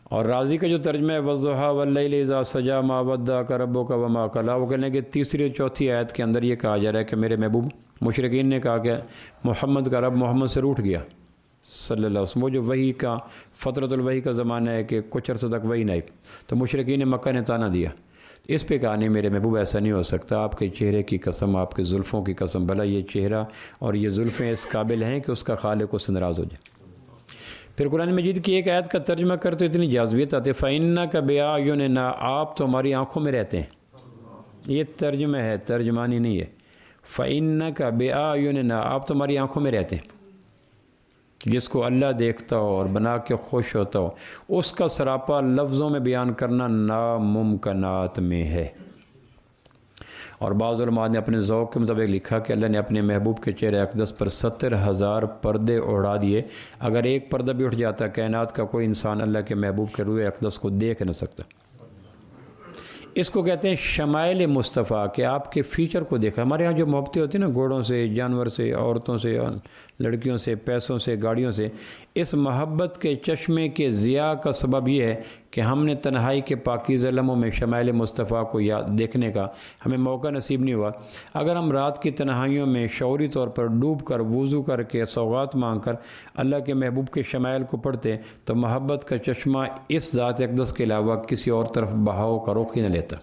اور راضی کا جو ترجمہ ہے وَالضُّحَىٰ وَاللَّيْلِ إِذَا سَجَىٰ مَا وَدَّعَكَ رَبُّكَ وَمَا قَلَىٰ، وہ کہنے کہ تیسری اور چوتھی آیت کے اندر یہ کہا جا رہا ہے کہ میرے محبوب، مشرکین نے کہا کہ محمد کا رب محمد سے روٹھ گیا صلی اللہ علیہ وسلم، وہ جو وحی کا فترۃ الوحی کا زمانہ ہے کہ کچھ عرصہ تک وحی نہیں، تو مشرکین مکہ نے تانا دیا۔ اس پہ کہا نہیں میرے محبوب ایسا نہیں ہو سکتا، آپ کے چہرے کی قسم، آپ کے زلفوں کی قسم، بھلا یہ چہرہ اور یہ زلفیں اس قابل ہیں کہ اس کا خالق اس سے ناراض ہو جائے۔ پھر قرآن مجید کی ایک آیت کا ترجمہ کرتے اتنی جاذبیت آتی ہے، فَإِنَّكَ بِأَعْيُنِنَا، آپ تو ہماری آنکھوں میں رہتے ہیں۔ یہ ترجمہ ہے، ترجمانی نہیں ہے۔ فَإِنَّكَ بِأَعْيُنِنَا، آپ تو ہماری آنکھوں میں رہتے ہیں۔ جس کو اللہ دیکھتا ہو اور بنا کے خوش ہوتا ہو، اس کا سراپا لفظوں میں بیان کرنا ناممکنات میں ہے۔ اور بعض علماء نے اپنے ذوق کے مطابق لکھا کہ اللہ نے اپنے محبوب کے چہرے اقدس پر 70,000 پردے اڑا دیے، اگر ایک پردہ بھی اٹھ جاتا کائنات کا کوئی انسان اللہ کے محبوب کے روح اقدس کو دیکھ نہ سکتا۔ اس کو کہتے ہیں شمائل مصطفیٰ، کہ آپ کے فیچر کو دیکھا۔ ہمارے ہاں جو محبتیں ہوتی ہیں نا، گھوڑوں سے، جانور سے، عورتوں سے، لڑکیوں سے، پیسوں سے، گاڑیوں سے، اس محبت کے چشمے کے ضیاء کا سبب یہ ہے کہ ہم نے تنہائی کے پاکیزہ لمحوں میں شمائل مصطفیٰ کو دیکھنے کا ہمیں موقع نصیب نہیں ہوا۔ اگر ہم رات کی تنہائیوں میں شعوری طور پر ڈوب کر وضو کر کے سوغات مانگ کر اللہ کے محبوب کے شمائل کو پڑھتے تو محبت کا چشمہ اس ذات اقدس کے علاوہ کسی اور طرف بہاؤ کا رخ ہی نہ لیتا۔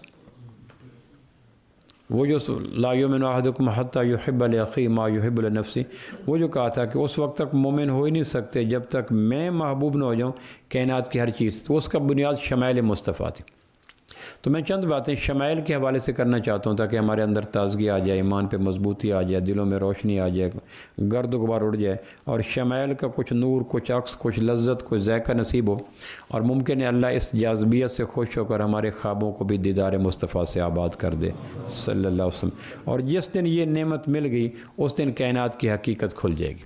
وہ جو لا یؤمن احدکم حتی یحب لاخیہ ما یحب لنفسہ، وہ جو کہا تھا کہ اس وقت تک مومن ہو ہی نہیں سکتے جب تک میں محبوب نہ ہو جاؤں کائنات کی ہر چیز، تو اس کا بنیاد شمائل مصطفیٰ تھی۔ تو میں چند باتیں شمائل کے حوالے سے کرنا چاہتا ہوں تاکہ ہمارے اندر تازگی آ جائے، ایمان پہ مضبوطی آ جائے، دلوں میں روشنی آ جائے، گرد و غبار اڑ جائے، اور شمائل کا کچھ نور، کچھ عکس، کچھ لذت، کچھ ذائقہ نصیب ہو، اور ممکن ہے اللہ اس جاذبیت سے خوش ہو کر ہمارے خوابوں کو بھی دیدار مصطفیٰ سے آباد کر دے صلی اللہ علیہ وسلم۔ اور جس دن یہ نعمت مل گئی اس دن کائنات کی حقیقت کھل جائے گی،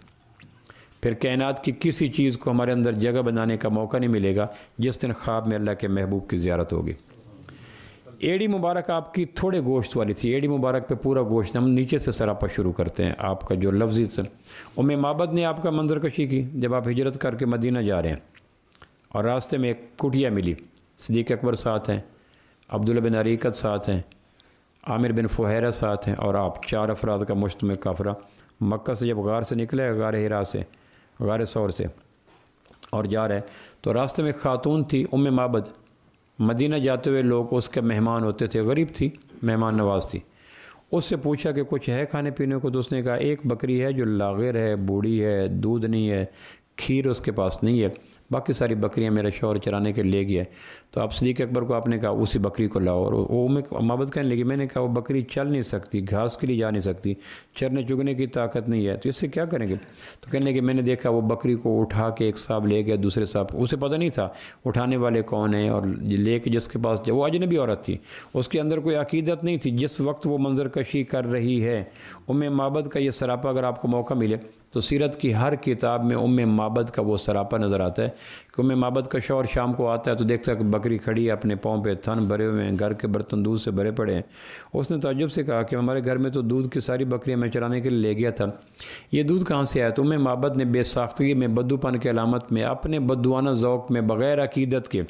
پھر کائنات کی کسی چیز کو ہمارے اندر جگہ بنانے کا موقع نہیں ملے گا جس دن خواب میں اللہ کے محبوب کی زیارت ہوگی۔ ایڑی مبارک آپ کی تھوڑے گوشت والی تھی، ایڑی مبارک پہ پورا گوشت، ہم نیچے سے سراپا شروع کرتے ہیں۔ آپ کا جو لفظی معبد نے آپ کا منظر کشی کی جب آپ ہجرت کر کے مدینہ جا رہے ہیں، اور راستے میں ایک کٹیا ملی، صدیق اکبر ساتھ ہیں، عبداللہ بن عریقت ساتھ ہیں، عامر بن فہیرہ ساتھ ہیں، اور آپ 4 افراد کا مشتمل کافرہ مکہ سے جب غار سے نکلے، غار ہرا سے، غار ثور سے، اور جا رہے تو راستے میں خاتون تھی معبد، مدینہ جاتے ہوئے لوگ اس کے مہمان ہوتے تھے، غریب تھی، مہمان نواز تھی۔ اس سے پوچھا کہ کچھ ہے کھانے پینے کو، تو اس نے کہا ایک بکری ہے جو لاغر ہے، بوڑھی ہے، دودھ نہیں ہے، کھیر اس کے پاس نہیں ہے، باقی ساری بکریاں میرا شوہر چرانے کے لے گیا ہے۔ تو آپ صدیق اکبر کو آپ نے کہا اسی بکری کو لاؤ، اور وہ معبد کہنے لگی، میں نے کہا وہ بکری چل نہیں سکتی، گھاس کے لیے جا نہیں سکتی، چرنے چگنے کی طاقت نہیں ہے، تو اس سے کیا کریں گے؟ تو کہنے لگے میں نے دیکھا وہ بکری کو اٹھا کے ایک صاحب لے گیا، دوسرے صاحب، اسے پتہ نہیں تھا اٹھانے والے کون ہیں، اور لے کے جس کے پاس وہ اجنبی عورت تھی، اس کے اندر کوئی عقیدت نہیں تھی۔ جس وقت وہ منظر کشی کر رہی ہے، معبد کا یہ سراپا اگر آپ کو موقع ملے تو سیرت کی ہر کتاب میں معبد کا وہ سراپا نظر آتا ہے کہ معبد کا شوہر شام کو آتا ہے تو دیکھتا ہے کہ بکری کھڑی ہے، اپنے پاؤں پہ تھن بھرے ہوئے ہیں، گھر کے برتن دودھ سے بھرے پڑے ہیں۔ اس نے تعجب سے کہا کہ ہمارے گھر میں تو دودھ کی ساری بکریاں میں چرانے کے لیے لے گیا تھا، یہ دودھ کہاں سے آیا؟ تو معبد نے بے ساختگی میں، بدو پن کی علامت میں، اپنے بدوانہ ذوق میں، بغیر عقیدت کے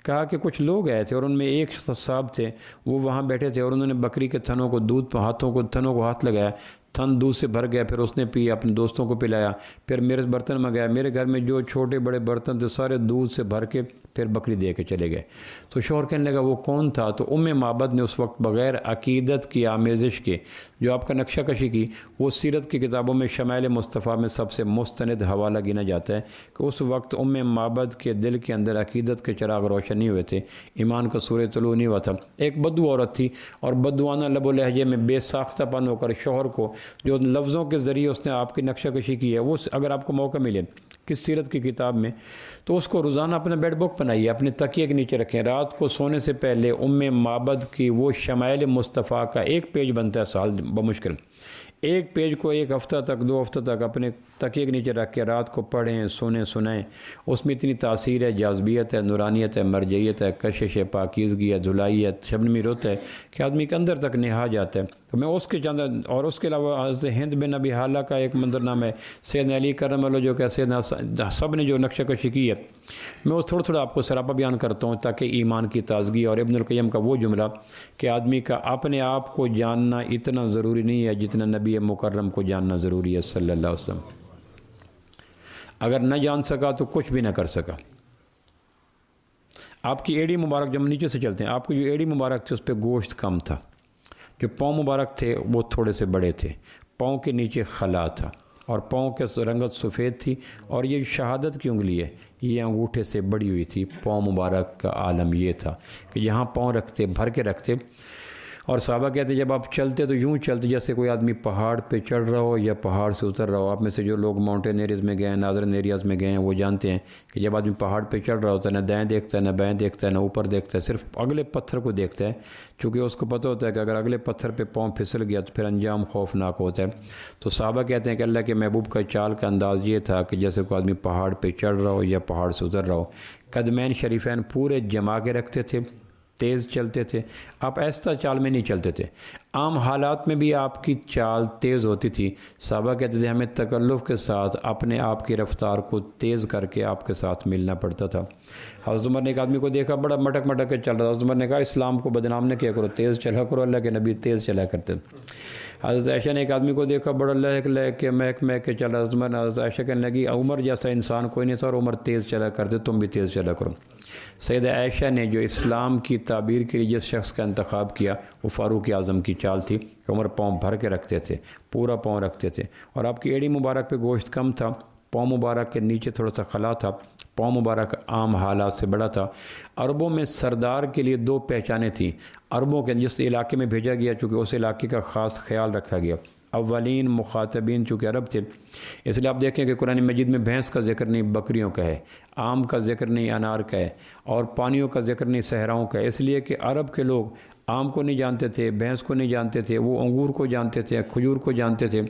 کہا کہ کچھ لوگ آئے تھے اور ان میں ایک صاحب تھے، وہ وہاں بیٹھے تھے اور انہوں نے بکری کے تھنوں کو ہاتھوں کو ہاتھ لگایا تھن دودھ سے بھر گیا، پھر اس نے پی، اپنے دوستوں کو پلایا، پھر میرے برتن میں گیا، میرے گھر میں جو چھوٹے بڑے برتن تھے سارے دودھ سے بھر کے پھر بکری دے کے چلے گئے۔ تو شوہر کہنے لگا وہ کون تھا؟ تو معبد نے اس وقت بغیر عقیدت کی آمیزش کے جو آپ کا نقشہ کشی کی، وہ سیرت کی کتابوں میں شمائل مصطفیٰ میں سب سے مستند حوالہ گنا جاتا ہے کہ اس وقت معبد کے دل کے اندر عقیدت کے چراغ روشن نہیں ہوئے تھے، ایمان کا سورج طلوع نہیں ہوا تھا۔ ایک بدو عورت تھی اور بدوانہ لب و لہجے میں بے ساختہ پن ہو کر شوہر کو جو لفظوں کے ذریعے اس نے آپ کی نقشہ کشی کی ہے، وہ اگر آپ کو موقع ملے کس سیرت کی کتاب میں، تو اس کو روزانہ اپنا بیڈ بک بنائیے، اپنے تکیے کے نیچے رکھیں، رات کو سونے سے پہلے معبد کی وہ شمائل مصطفیٰ کا ایک پیج بنتا ہے سال بمشکل، ایک پیج کو ایک ہفتہ تک 2 ہفتہ تک اپنے تکیے کے نیچے رکھ کے رات کو پڑھیں، سنائیں۔ اس میں اتنی تاثیر ہے، جاذبیت ہے، نورانیت ہے، مرجعیت ہے، کشش ہے، پاکیزگی ہے، دھلائی ہے، شبنمی رت ہے کہ آدمی کے اندر تک نہا جاتا ہے۔ تو میں اس کے چند، اور اس کے علاوہ حضرت ہند بن ابی حالہ کا ایک منظر نام ہے، سیدنا علی کرم اللہ جو کہ سیدنا سب نے جو نقشہ کشی کی ہے، میں اس تھوڑا آپ کو سراپا بیان کرتا ہوں تاکہ ایمان کی تازگی، اور ابن القیم کا وہ جملہ کہ آدمی کا اپنے آپ کو جاننا اتنا ضروری نہیں ہے جتنا نبی مکرم کو جاننا ضروری ہے صلی اللہ علیہ وسلم۔ اگر نہ جان سکا تو کچھ بھی نہ کر سکا۔ آپ کی ایڑی مبارک، جب ہم نیچے سے چلتے ہیں، آپ کی جو ایڑی مبارک تھی اس پہ گوشت کم تھا، جو پاؤں مبارک تھے وہ تھوڑے سے بڑے تھے، پاؤں کے نیچے خلا تھا، اور پاؤں کے رنگت سفید تھی، اور یہ شہادت کی انگلی ہے یہ انگوٹھے سے بڑی ہوئی تھی۔ پاؤں مبارک کا عالم یہ تھا کہ یہاں پاؤں رکھتے، بھر کے رکھتے، اور صحابہ کہتے جب آپ چلتے تو یوں چلتے جیسے کوئی آدمی پہاڑ پہ چڑھ رہا ہو یا پہاڑ سے اتر رہا ہو۔ آپ میں سے جو لوگ ماؤنٹین ایریز میں گئے ہیں، نادرن ایریاز میں گئے ہیں، وہ جانتے ہیں کہ جب آدمی پہاڑ پہ چڑھ رہا ہوتا ہے، نہ دائیں دیکھتا ہے، نہ بائیں دیکھتا ہے، نہ اوپر دیکھتا ہے، صرف اگلے پتھر کو دیکھتا ہے، چونکہ اس کو پتہ ہوتا ہے کہ اگر اگلے پتھر پہ پاؤں پھسل گیا تو پھر انجام خوفناک ہوتا ہے۔ تو صحابہ کہتے ہیں کہ اللہ کے محبوب کا چال کا انداز یہ تھا کہ جیسے کوئی آدمی پہاڑ پہ چڑھ رہا ہو یا پہاڑ سے اتر رہا ہو۔ قدمین شریفین پورے جما کے رکھتے تھے، تیز چلتے تھے، آپ ایسا چال میں نہیں چلتے تھے، عام حالات میں بھی آپ کی چال تیز ہوتی تھی۔ صحابہ کہتے تھے ہمیں تکلف کے ساتھ اپنے آپ کی رفتار کو تیز کر کے آپ کے ساتھ ملنا پڑتا تھا۔ حضرت عمر نے ایک آدمی کو دیکھا بڑا مٹک مٹک کے چل رہا تھا، حضرت عمر نے کہا اسلام کو بدنام نہ کیا کرو، تیز چلا کرو، اللہ کے نبی تیز چلا کرتے۔ حضرت عائشہ نے ایک آدمی کو دیکھا بڑا لہک کے مہک کے چل رہا، حضرت عائشہ کہنے لگی عمر جیسا انسان کوئی نہیں تھا اور عمر تیز چلا کرتے، تم بھی تیز چلا کرو۔ سیدہ عائشہ نے جو اسلام کی تعبیر کے لیے جس شخص کا انتخاب کیا وہ فاروق اعظم کی چال تھی کہ عمر پاؤں بھر کے رکھتے تھے، پورا پاؤں رکھتے تھے، اور آپ کی ایڑی مبارک پہ گوشت کم تھا، پاؤں مبارک کے نیچے تھوڑا سا خلا تھا، پاؤں مبارک عام حالات سے بڑا تھا۔ عربوں میں سردار کے لیے 2 پہچانیں تھیں، عربوں کے جس علاقے میں بھیجا گیا چونکہ اس علاقے کا خاص خیال رکھا گیا۔ اولین مخاطبین چونکہ عرب تھے، اس لیے آپ دیکھیں کہ قرآن مجید میں بھینس کا ذکر نہیں بکریوں کا ہے، آم کا ذکر نہیں انار کا ہے، اور پانیوں کا ذکر نہیں صحراؤں کا ہے، اس لیے کہ عرب کے لوگ آم کو نہیں جانتے تھے، بھینس کو نہیں جانتے تھے، وہ انگور کو جانتے تھے، کھجور کو جانتے تھے،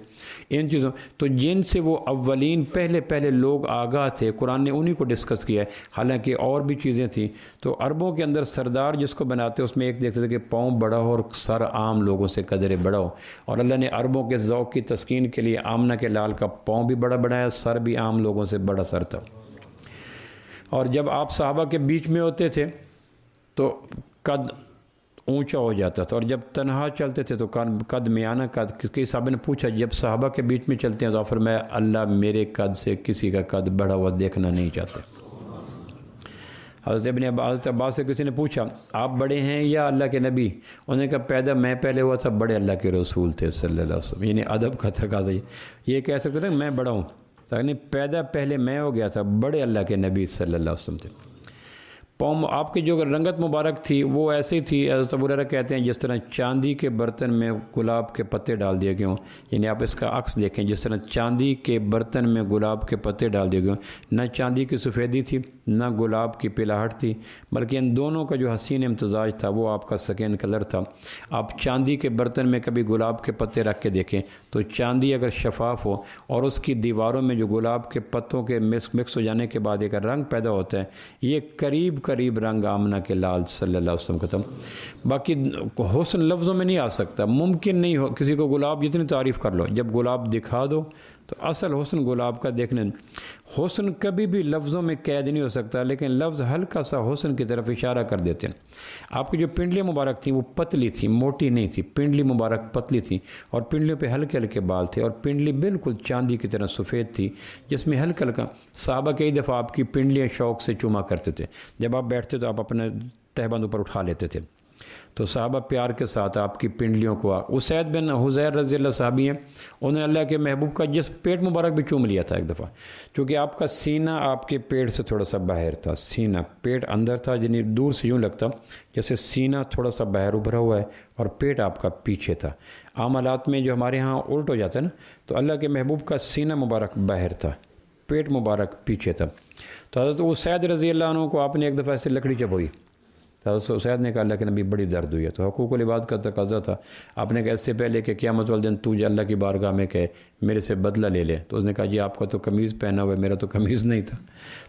ان چیزوں تو جن سے وہ اولین پہلے لوگ آگاہ تھے، قرآن نے انہی کو ڈسکس کیا ہے، حالانکہ اور بھی چیزیں تھیں۔ تو عربوں کے اندر سردار جس کو بناتے اس میں ایک دیکھتے تھے کہ پاؤں بڑا ہو اور سر عام لوگوں سے قدرے بڑا ہو، اور اللہ نے عربوں کے ذوق کی تسکین کے لیے آمنہ کے لال کا پاؤں بھی بڑا بنایا، سر بھی عام لوگوں سے بڑا سر تھا۔ اور جب آپ صحابہ کے بیچ میں ہوتے تھے تو قد اونچا ہو جاتا تھا، اور جب تنہا چلتے تھے تو قد میانہ قد، کیونکہ صحابہ نے پوچھا جب صحابہ کے بیچ میں چلتے ہیں تو فرمایا اللہ میرے قد سے کسی کا قد بڑھا ہوا دیکھنا نہیں چاہتا۔ حضرت عباس سے کسی نے پوچھا آپ بڑے ہیں یا اللہ کے نبی؟ انہوں نے کہا پیدا میں پہلے ہوا تھا، بڑے اللہ کے رسول تھے صلی اللہ علیہ وسلم، یعنی ادب کا تقاضا یہ کہہ سکتے تھے میں بڑا ہوں، یعنی پیدا پہلے میں ہو گیا تھا، بڑے اللہ کے نبی صلی اللہ علیہ وسلم تھے۔ پاؤں آپ کی جو رنگت مبارک تھی وہ ایسی تھی، حضرت ابو ہریرہ کہتے ہیں جس طرح چاندی کے برتن میں گلاب کے پتے ڈال دیے گئے ہوں، یعنی آپ اس کا عکس دیکھیں، جس طرح چاندی کے برتن میں گلاب کے پتے ڈال دیے گئے ہوں، نہ چاندی کی سفیدی تھی نہ گلاب کی پلاہٹ تھی، بلکہ ان دونوں کا جو حسین امتزاج تھا وہ آپ کا سکین کلر تھا۔ آپ چاندی کے برتن میں کبھی گلاب کے پتے رکھ کے دیکھیں تو چاندی اگر شفاف ہو اور اس کی دیواروں میں جو گلاب کے پتوں کے مکس ہو جانے کے بعد ایک رنگ پیدا ہوتا ہے، یہ قریب قریب رنگ آمنہ کے لال صلی اللہ علیہ وسلم کا تھا۔ باقی حسن لفظوں میں نہیں آ سکتا، ممکن نہیں ہو کسی کو گلاب جتنی تعریف کر لو، جب گلاب دکھا دو تو اصل حسن گلاب کا دیکھنے۔ حسن کبھی بھی لفظوں میں قید نہیں ہو سکتا، لیکن لفظ ہلکا سا حسن کی طرف اشارہ کر دیتے ہیں۔ آپ کی جو پنڈلی مبارک تھیں وہ پتلی تھی، موٹی نہیں تھی، پنڈلی مبارک پتلی تھی، اور پنڈلیوں پہ ہلکے ہلکے بال تھے، اور پنڈلی بالکل چاندی کی طرح سفید تھی جس میں ہلکا ہلکا۔ صحابہ کئی دفعہ آپ کی پنڈلیاں شوق سے چوما کرتے تھے، جب آپ بیٹھتے تو آپ اپنے تہبند اوپر اٹھا لیتے تھے، تو صحابہ پیار کے ساتھ آپ کی پنڈلیوں کو۔ اسید بن حضیر رضی اللہ صحابی ہیں، انہوں نے اللہ کے محبوب کا جس پیٹ مبارک بھی چوم لیا تھا ایک دفعہ، کیونکہ آپ کا سینہ آپ کے پیٹ سے تھوڑا سا باہر تھا، سینہ پیٹ اندر تھا، یعنی دور سے یوں لگتا جیسے سینہ تھوڑا سا باہر ابھرا ہوا ہے اور پیٹ آپ کا پیچھے تھا۔ عام حالات میں جو ہمارے ہاں الٹ ہو جاتا ہے نا، تو اللہ کے محبوب کا سینہ مبارک باہر تھا، پیٹ مبارک پیچھے تھا۔ تو حضرت اسید رضی اللہ عنہ کو آپ نے ایک دفعہ ایسے لکڑی چبوئی، تو حضرت اسید نے کہا اللہ کے نبی بڑی درد ہوئی ہے، تو حقوق العباد کا تقاضا تھا، آپ نے کہا اس سے پہلے کہ قیامت والے دن تو اللہ کی بارگاہ میں کہے میرے سے بدلہ لے لے، تو اس نے کہا جی آپ کا تو قمیض پہنا ہوا ہے، میرا تو قمیض نہیں تھا،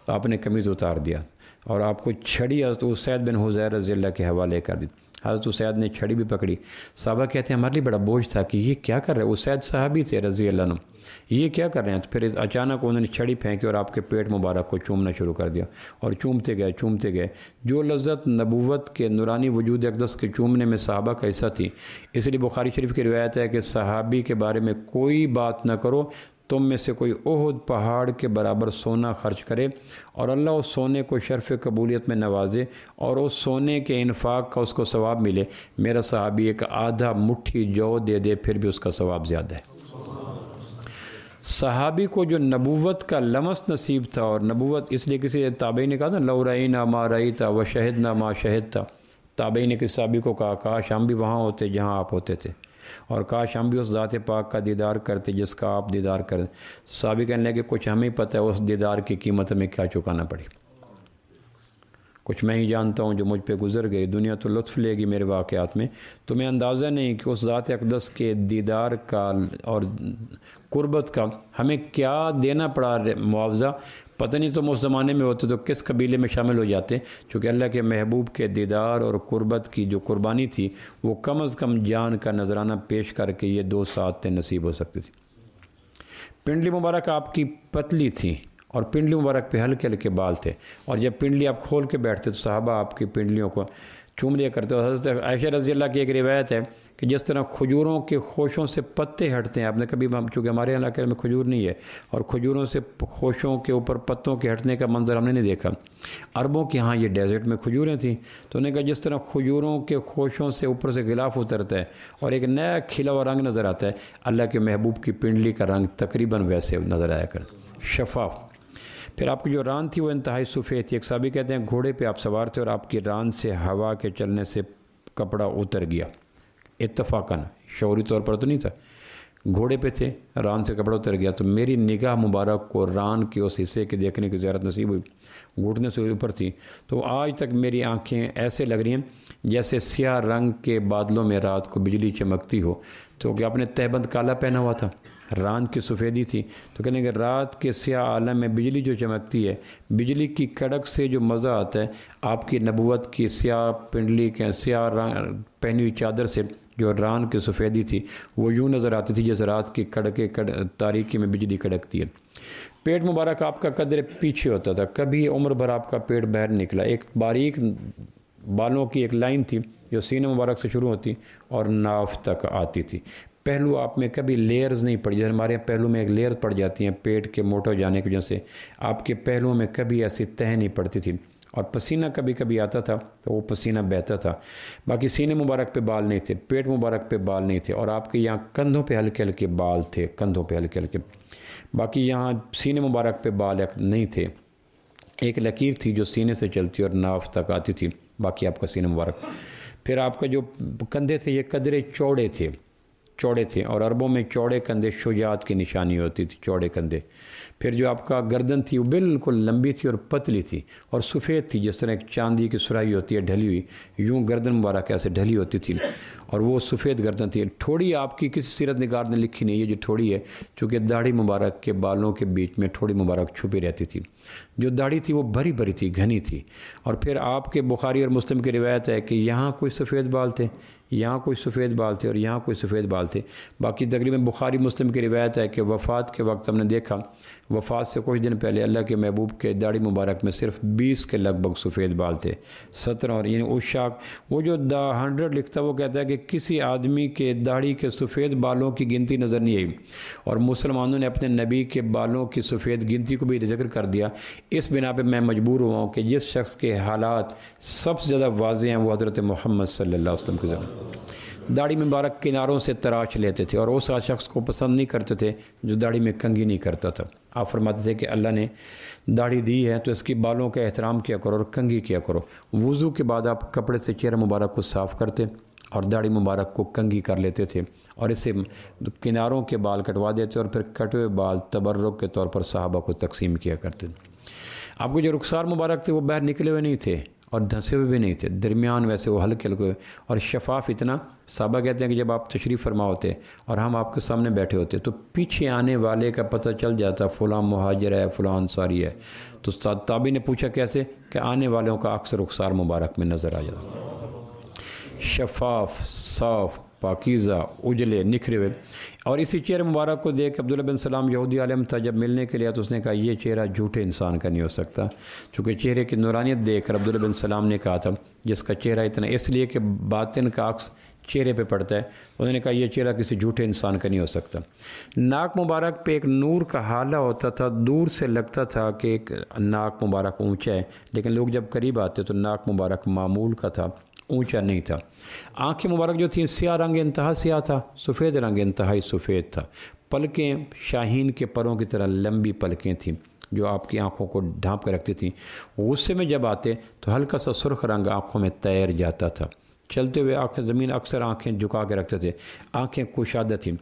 تو آپ نے قمیض اتار دیا اور آپ کو چھڑی حضرت اسید بن حضیر رضی اللہ کے حوالے کر دی۔ حضرت اسید نے چھڑی بھی پکڑی، صحابہ کہتے ہیں ہمارے لیے بڑا بوجھ تھا کہ یہ کیا کر رہے ہیں، اسید صحابی تھے رضی اللہ عنہ، یہ کیا کر رہے ہیں، تو پھر اچانک انہوں نے چھڑی پھینکی اور آپ کے پیٹ مبارک کو چومنا شروع کر دیا، اور چومتے گئے۔ جو لذت نبوت کے نورانی وجود اقدس کے چومنے میں صحابہ کا حصہ تھی، اس لیے بخاری شریف کی روایت ہے کہ صحابی کے بارے میں کوئی بات نہ کرو، تم میں سے کوئی احد پہاڑ کے برابر سونا خرچ کرے اور اللہ اس سونے کو شرف قبولیت میں نوازے اور اس سونے کے انفاق کا اس کو ثواب ملے، میرا صحابی ایک آدھا مٹھی جو دے دے پھر بھی اس کا ثواب زیادہ ہے۔ صحابی کو جو نبوت کا لمس نصیب تھا، اور نبوت اس لیے کسی تابعی نے کہا تھا لو رأینا ما رأیتا وشہدنا ما شہدتا، تابعی نے کسی صحابی کو کہا کاش ہم بھی وہاں ہوتے جہاں آپ ہوتے تھے، اور کاش ہم بھی اس ذات پاک کا دیدار کرتے جس کا آپ دیدار کریں۔ صحابی کہنے لگے کچھ ہمیں پتہ ہے اس دیدار کی قیمت ہمیں کیا چکانا پڑی، کچھ میں ہی جانتا ہوں جو مجھ پہ گزر گئی، دنیا تو لطف لے گی میرے واقعات میں، تمہیں اندازہ نہیں کہ اس ذات اقدس کے دیدار کا اور قربت کا ہمیں کیا دینا پڑا معاوضہ، پتہ نہیں تم اس زمانے میں ہوتے تو کس قبیلے میں شامل ہو جاتے، چونکہ اللہ کے محبوب کے دیدار اور قربت کی جو قربانی تھی وہ کم از کم جان کا نذرانہ پیش کر کے یہ 2 سعادتیں نصیب ہو سکتی تھی۔ پنڈلی مبارک آپ کی پتلی تھی اور پنڈلی مبارک پہ ہلکے ہلکے بال تھے، اور جب پنڈلی آپ کھول کے بیٹھتے تو صحابہ آپ کی پنڈلیوں کو چوم لیا کرتے۔ اور حضرت عائشہ رضی اللہ کی ایک روایت ہے کہ جس طرح کھجوروں کے خوشوں سے پتے ہٹتے ہیں، آپ نے کبھی، چونکہ ہمارے علاقے میں کھجور نہیں ہے اور کھجوروں سے خوشوں کے اوپر پتوں کے ہٹنے کا منظر ہم نے نہیں دیکھا، عربوں کے ہاں یہ ڈیزرٹ میں کھجوریں تھیں، تو انہوں نے کہا جس طرح کھجوروں کے خوشوں سے اوپر سے غلاف اترتا ہے اور ایک نیا کھلا ہوا رنگ نظر آتا ہے، اللہ کے محبوب کی پنڈلی کا رنگ تقریباً ویسے نظر آیا کر، شفاف۔ پھر آپ کی جو ران تھی وہ انتہائی سفید تھی، ایک صحابی کہتے ہیں گھوڑے پہ آپ سوار تھے اور آپ کی ران سے ہوا کے چلنے سے کپڑا اتر گیا، اتفاقاً، شعوری طور پر تو نہیں تھا، گھوڑے پہ تھے، ران سے کپڑا اتر گیا، تو میری نگاہ مبارک کو ران کے اس حصے کے دیکھنے کی زیارت نصیب ہوئی، گھٹنے سے اوپر تھی، تو آج تک میری آنکھیں ایسے لگ رہی ہیں جیسے سیاہ رنگ کے بادلوں میں رات کو بجلی چمکتی ہو، تو کہ آپ نے تہبند کالا پہنا ہوا تھا، ران کی سفیدی تھی، تو کہنے کہ رات کے سیاہ عالم میں بجلی جو چمکتی ہے، بجلی کی کڑک سے جو مزہ آتا ہے، آپ کی نبوت کی سیاہ پنڈلی کے سیاہ پہنی ہوئی چادر سے جو ران کی سفیدی تھی وہ یوں نظر آتی تھی جیسے رات کی تاریکی میں بجلی کڑکتی ہے۔ پیٹ مبارک آپ کا قدر پیچھے ہوتا تھا، کبھی عمر بھر آپ کا پیٹ باہر نکلا، ایک باریک بالوں کی ایک لائن تھی جو سینہ مبارک سے شروع ہوتی اور ناف تک آتی تھی۔ پہلو آپ میں کبھی لیئرز نہیں پڑی، جیسے ہمارے پہلو میں ایک لیئر پڑ جاتی ہیں پیٹ کے موٹا ہو جانے کی وجہ سے، آپ کے پہلوؤں میں کبھی ایسی تہ نہیں پڑتی تھی، اور پسینہ کبھی کبھی آتا تھا تو وہ پسینہ بہتا تھا۔ باقی سینے مبارک پہ بال نہیں تھے، پیٹ مبارک پہ بال نہیں تھے، اور آپ کے یہاں کندھوں پہ ہلکے ہلکے بال تھے، کندھوں پہ ہلکے ہلکے، باقی یہاں سینے مبارک پہ بال نہیں تھے، ایک لکیر تھی جو سینے سے چلتی اور ناف تک آتی تھی، باقی آپ کا سینہ مبارک۔ پھر آپ کا جو کندھے تھے یہ قدرے چوڑے تھے، چوڑے تھے، اور عربوں میں چوڑے کندھے شجاعت کی نشانی ہوتی تھی، چوڑے کندھے۔ پھر جو آپ کا گردن تھی وہ بالکل لمبی تھی اور پتلی تھی اور سفید تھی، جس طرح ایک چاندی کی سرائی ہوتی ہے ڈھلی ہوئی، یوں گردن مبارک ایسے ڈھلی ہوتی تھی، اور وہ سفید گردن تھی۔ ٹھوڑی آپ کی کسی سیرت نگار نے لکھی نہیں، یہ جو ٹھوڑی ہے چونکہ داڑھی مبارک کے بالوں کے بیچ میں ٹھوڑی مبارک چھپی رہتی تھی، جو داڑھی تھی وہ بھری بھری تھی، گھنی تھی۔ اور پھر آپ کے بخاری اور مسلم کی روایت ہے کہ یہاں کوئی سفید بال تھے، یہاں کوئی سفید بال تھے، اور یہاں کوئی سفید بال تھے۔ باقی تقریباً بخاری مسلم کی روایت ہے کہ وفات کے وقت ہم نے دیکھا، وفات سے کچھ دن پہلے اللہ کے محبوب کے داڑھی مبارک میں صرف 20 کے لگ بھگ سفید بال تھے، 17 اور یعنی اشاق وہ جو 100 لکھتا وہ کہتا ہے کہ کسی آدمی کے داڑھی کے سفید بالوں کی گنتی نظر نہیں آئی، اور مسلمانوں نے اپنے نبی کے بالوں کی سفید گنتی کو بھی ذکر کر دیا۔ اس بنا پہ میں مجبور ہوا ہوں کہ جس شخص کے حالات سب سے زیادہ واضح ہیں وہ حضرت محمد صلی اللہ علیہ وسلم کے زمانے۔ داڑھی مبارک کناروں سے تراش لیتے تھے اور اس شخص کو پسند نہیں کرتے تھے جو داڑھی میں کنگھی نہیں کرتا تھا۔ آپ فرماتے تھے کہ اللہ نے داڑھی دی ہے تو اس کی بالوں کا احترام کیا کرو اور کنگھی کیا کرو۔ وضو کے بعد آپ کپڑے سے چہرہ مبارک کو صاف کرتے اور داڑھی مبارک کو کنگھی کر لیتے تھے اور اسے کناروں کے بال کٹوا دیتے اور پھر کٹے ہوئے بال تبرک کے طور پر صحابہ کو تقسیم کیا کرتے۔ آپ کو جو رخسار مبارک تھے وہ باہر نکلے ہوئے نہیں تھے اور دھنسے ہوئے بھی نہیں تھے، درمیان ویسے وہ ہلکے ہلکے اور شفاف اتنا۔ صحابہ کہتے ہیں کہ جب آپ تشریف فرما ہوتے اور ہم آپ کے سامنے بیٹھے ہوتے تو پیچھے آنے والے کا پتہ چل جاتا فلاں مہاجر ہے، فلاں انصاری ہے۔ تو تابعی نے پوچھا کیسے؟ کہ آنے والوں کا اکثر رخسار مبارک میں نظر آ جاتا، شفاف، صاف، پاکیزہ، اجلے، نکھرے ہوئے۔ اور اسی چہرے مبارک کو دیکھ عبداللہ بن سلام یہودی عالم تھا، جب ملنے کے لیے تو اس نے کہا یہ چہرہ جھوٹے انسان کا نہیں ہو سکتا، چونکہ چہرے کی نورانیت دیکھ کر عبداللہ بن سلام نے کہا تھا جس کا چہرہ اتنا، اس لیے کہ باطن کا عکس چہرے پہ پڑتا ہے، انہوں نے کہا یہ چہرہ کسی جھوٹے انسان کا نہیں ہو سکتا۔ ناک مبارک پہ ایک نور کا حالہ ہوتا تھا، دور سے لگتا تھا کہ ایک ناک مبارک اونچا ہے، لیکن لوگ جب قریب آتے تو ناک مبارک معمول کا تھا، اونچا نہیں تھا۔ آنکھیں مبارک جو تھیں سیاہ رنگ انتہا سیاہ تھا، سفید رنگ انتہائی سفید تھا۔ پلکیں شاہین کے پروں کی طرح لمبی پلکیں تھیں جو آپ کی آنکھوں کو ڈھانپ کر رکھتی تھیں۔ غصے میں جب آتے تو ہلکا سا سرخ رنگ آنکھوں میں تیر جاتا تھا۔ چلتے ہوئے آنکھیں زمین اکثر آنکھیں جھکا کے رکھتے تھے، آنکھیں کشادہ تھیں۔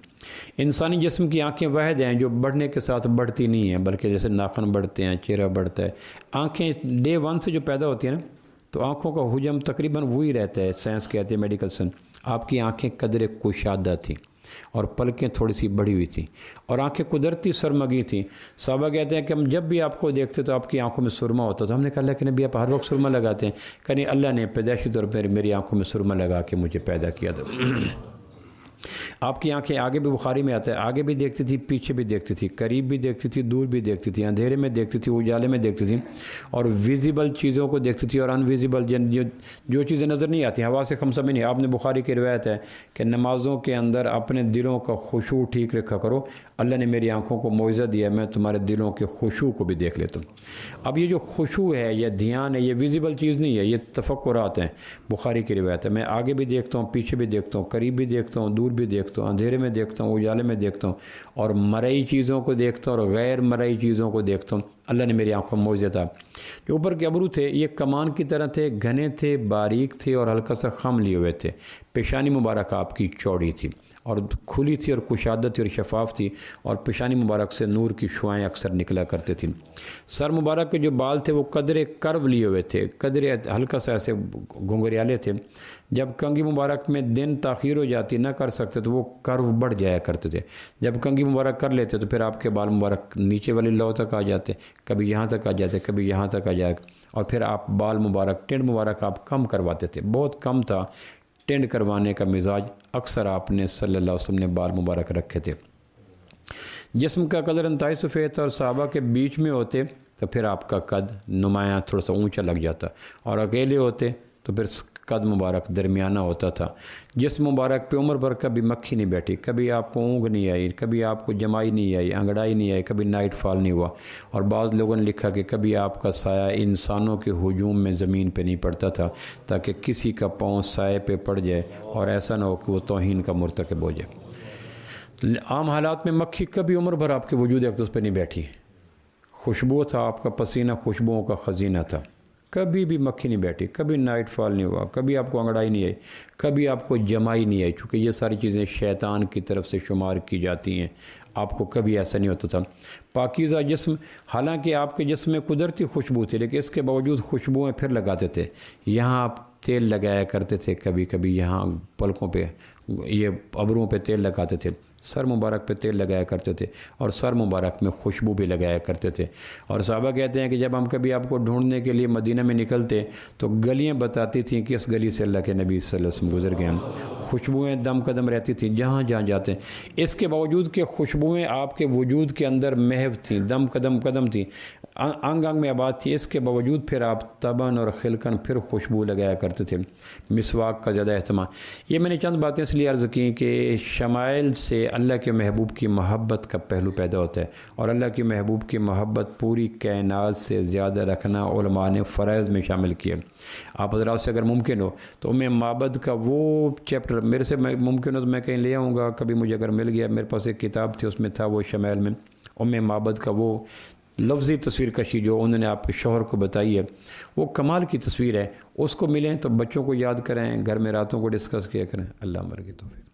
انسانی جسم کی آنکھیں واحد ہیں جو بڑھنے کے ساتھ بڑھتی نہیں ہیں، بلکہ جیسے ناخن بڑھتے ہیں چہرہ بڑھتا ہے۔ آنکھیں ڈے 1 سے جو پیدا ہوتی ہیں نا تو آنکھوں کا حجم تقریباً وہی رہتا ہے، سائنس کہتے ہیں، میڈیکل سائنس۔ آپ کی آنکھیں قدر کشادہ تھیں اور پلکیں تھوڑی سی بڑھی ہوئی تھیں اور آنکھیں قدرتی سرمگی تھیں۔ صحابہ کہتے ہیں کہ ہم جب بھی آپ کو دیکھتے تو آپ کی آنکھوں میں سرما ہوتا تھا۔ ہم نے کہا لیکن نبی آپ ہر وقت سرما لگاتے ہیں؟ کہ نہیں، اللہ نے پیدائشی طور پر میری آنکھوں میں سرما لگا کے مجھے پیدا کیا تھا۔ آپ کی آنکھیں آگے بھی بخاری میں آتا ہے، آگے بھی دیکھتی تھی، پیچھے بھی دیکھتی تھی، قریب بھی دیکھتی تھی، دور بھی دیکھتی تھی، اندھیرے میں دیکھتی تھی، اجالے میں دیکھتی تھی، اور ویزیبل چیزوں کو دیکھتی تھی اور ان ویزیبل جو چیزیں نظر نہیں آتی، ہوا سے خمسہ میں نہیں۔ آپ نے بخاری کی روایت ہے کہ نمازوں کے اندر اپنے دلوں کا خشوع ٹھیک رکھا کرو، اللہ نے میری آنکھوں کو معجزہ دیا ہے، میں تمہارے دلوں کے خشوع کو بھی دیکھ لیتا ہوں۔ اب یہ جو خشوع ہے، یہ دھیان ہے، یہ ویزیبل چیز نہیں ہے، یہ تفکرات ہیں۔ بخاری کی روایت ہے، میں آگے بھی دیکھتا ہوں، پیچھے بھی دیکھتا ہوں، قریب بھی دیکھتا ہوں، دور بھی دیکھتا ہوں، اندھیرے میں دیکھتا ہوں، اجالے میں دیکھتا ہوں، اور مرئی چیزوں کو دیکھتا ہوں اور غیر مرئی چیزوں کو دیکھتا ہوں۔ اللہ نے میری آنکھوں میں معجزہ تھا۔ جو اوپر کے ابرو تھے یہ کمان کی طرح تھے، گھنے تھے، باریک تھے اور ہلکا سا خم لیے ہوئے تھے۔ پیشانی مبارک آپ کی چوڑی تھی اور کھلی تھی اور کشادہ تھی اور شفاف تھی، اور پیشانی مبارک سے نور کی شعائیں اکثر نکلا کرتے تھیں۔ سر مبارک کے جو بال تھے وہ قدرے کرو لیے ہوئے تھے، قدرے ہلکا سا ایسے گھنگریالے تھے۔ جب کنگھی مبارک میں دن تاخیر ہو جاتی، نہ کر سکتے تو وہ کرو بڑھ جایا کرتے تھے۔ جب کنگھی مبارک کر لیتے تو پھر آپ کے بال مبارک نیچے والی لو تک آ جاتے، کبھی یہاں تک آ جاتے، کبھی یہاں تک آ جائے، اور پھر آپ بال مبارک ٹینڈ مبارک آپ کم کرواتے تھے، بہت کم تھا ٹینڈ کروانے کا مزاج، اکثر آپ نے صلی اللہ علیہ وسلم نے بال مبارک رکھے تھے۔ جسم کا قدر انتہائی سفید تھا اور صحابہ کے بیچ میں ہوتے تو پھر آپ کا قد نمایاں تھوڑا سا اونچا لگ جاتا، اور اکیلے ہوتے تو پھر قد مبارک درمیانہ ہوتا تھا۔ جسم مبارک پہ عمر بھر کبھی مکھی نہیں بیٹھی، کبھی آپ کو اونگ نہیں آئی، کبھی آپ کو جمائی نہیں آئی، انگڑائی نہیں آئی، کبھی نائٹ فال نہیں ہوا، اور بعض لوگوں نے لکھا کہ کبھی آپ کا سایہ انسانوں کے ہجوم میں زمین پہ نہیں پڑتا تھا تاکہ کسی کا پاؤں سائے پہ پڑ جائے اور ایسا نہ ہو کہ وہ توہین کا مرتکب ہو جائے۔ عام حالات میں مکھی کبھی عمر بھر آپ کے وجود اقدس پہ نہیں بیٹھی۔ خوشبو تھا آپ کا پسینہ، خوشبوؤں کا خزینہ تھا۔ کبھی بھی مکھی نہیں بیٹھی، کبھی نائٹ فال نہیں ہوا، کبھی آپ کو انگڑائی نہیں آئی، کبھی آپ کو جمائی نہیں آئی، چونکہ یہ ساری چیزیں شیطان کی طرف سے شمار کی جاتی ہیں، آپ کو کبھی ایسا نہیں ہوتا تھا۔ پاکیزہ جسم، حالانکہ آپ کے جسم میں قدرتی خوشبو تھی، لیکن اس کے باوجود خوشبوئیں پھر لگاتے تھے۔ یہاں آپ تیل لگایا کرتے تھے، کبھی کبھی یہاں پلکوں پہ، یہ ابروں پہ تیل لگاتے تھے، سر مبارک پہ تیل لگایا کرتے تھے، اور سر مبارک میں خوشبو بھی لگایا کرتے تھے۔ اور صحابہ کہتے ہیں کہ جب ہم کبھی آپ کو ڈھونڈنے کے لیے مدینہ میں نکلتے تو گلیاں بتاتی تھیں کہ اس گلی سے اللہ کے نبی صلی اللہ علیہ وسلم گزر گئے ہیں۔ خوشبوئیں دم قدم رہتی تھیں جہاں جہاں جاتے ہیں۔ اس کے باوجود کہ خوشبوئیں آپ کے وجود کے اندر محو تھیں، دم قدم تھیں، انگ انگ میں آباد تھی، اس کے باوجود پھر آپ تباً اور خلقاً پھر خوشبو لگایا کرتے تھے، مسواک کا زیادہ اہتمام۔ یہ میں نے چند باتیں اس لیے عرض کی کہ شمائل سے اللہ کے محبوب کی محبت کا پہلو پیدا ہوتا ہے، اور اللہ کے محبوب کی محبت پوری کائنات سے زیادہ رکھنا علماء نے فرائض میں شامل کیا۔ آپ حضرات سے اگر ممکن ہو تو میں معبد کا وہ چیپٹر میرے سے ممکن ہو تو میں کہیں لے آؤں گا، کبھی مجھے اگر مل گیا، میرے پاس ایک کتاب تھی اس میں تھا وہ شمائل میں، معبد کا وہ لفظی تصویر کشی جو انہوں نے آپ کے شوہر کو بتائی ہے، وہ کمال کی تصویر ہے، اس کو ملیں تو بچوں کو یاد کریں، گھر میں راتوں کو ڈسکس کیا کریں۔ اللہ عمر کی توفیق۔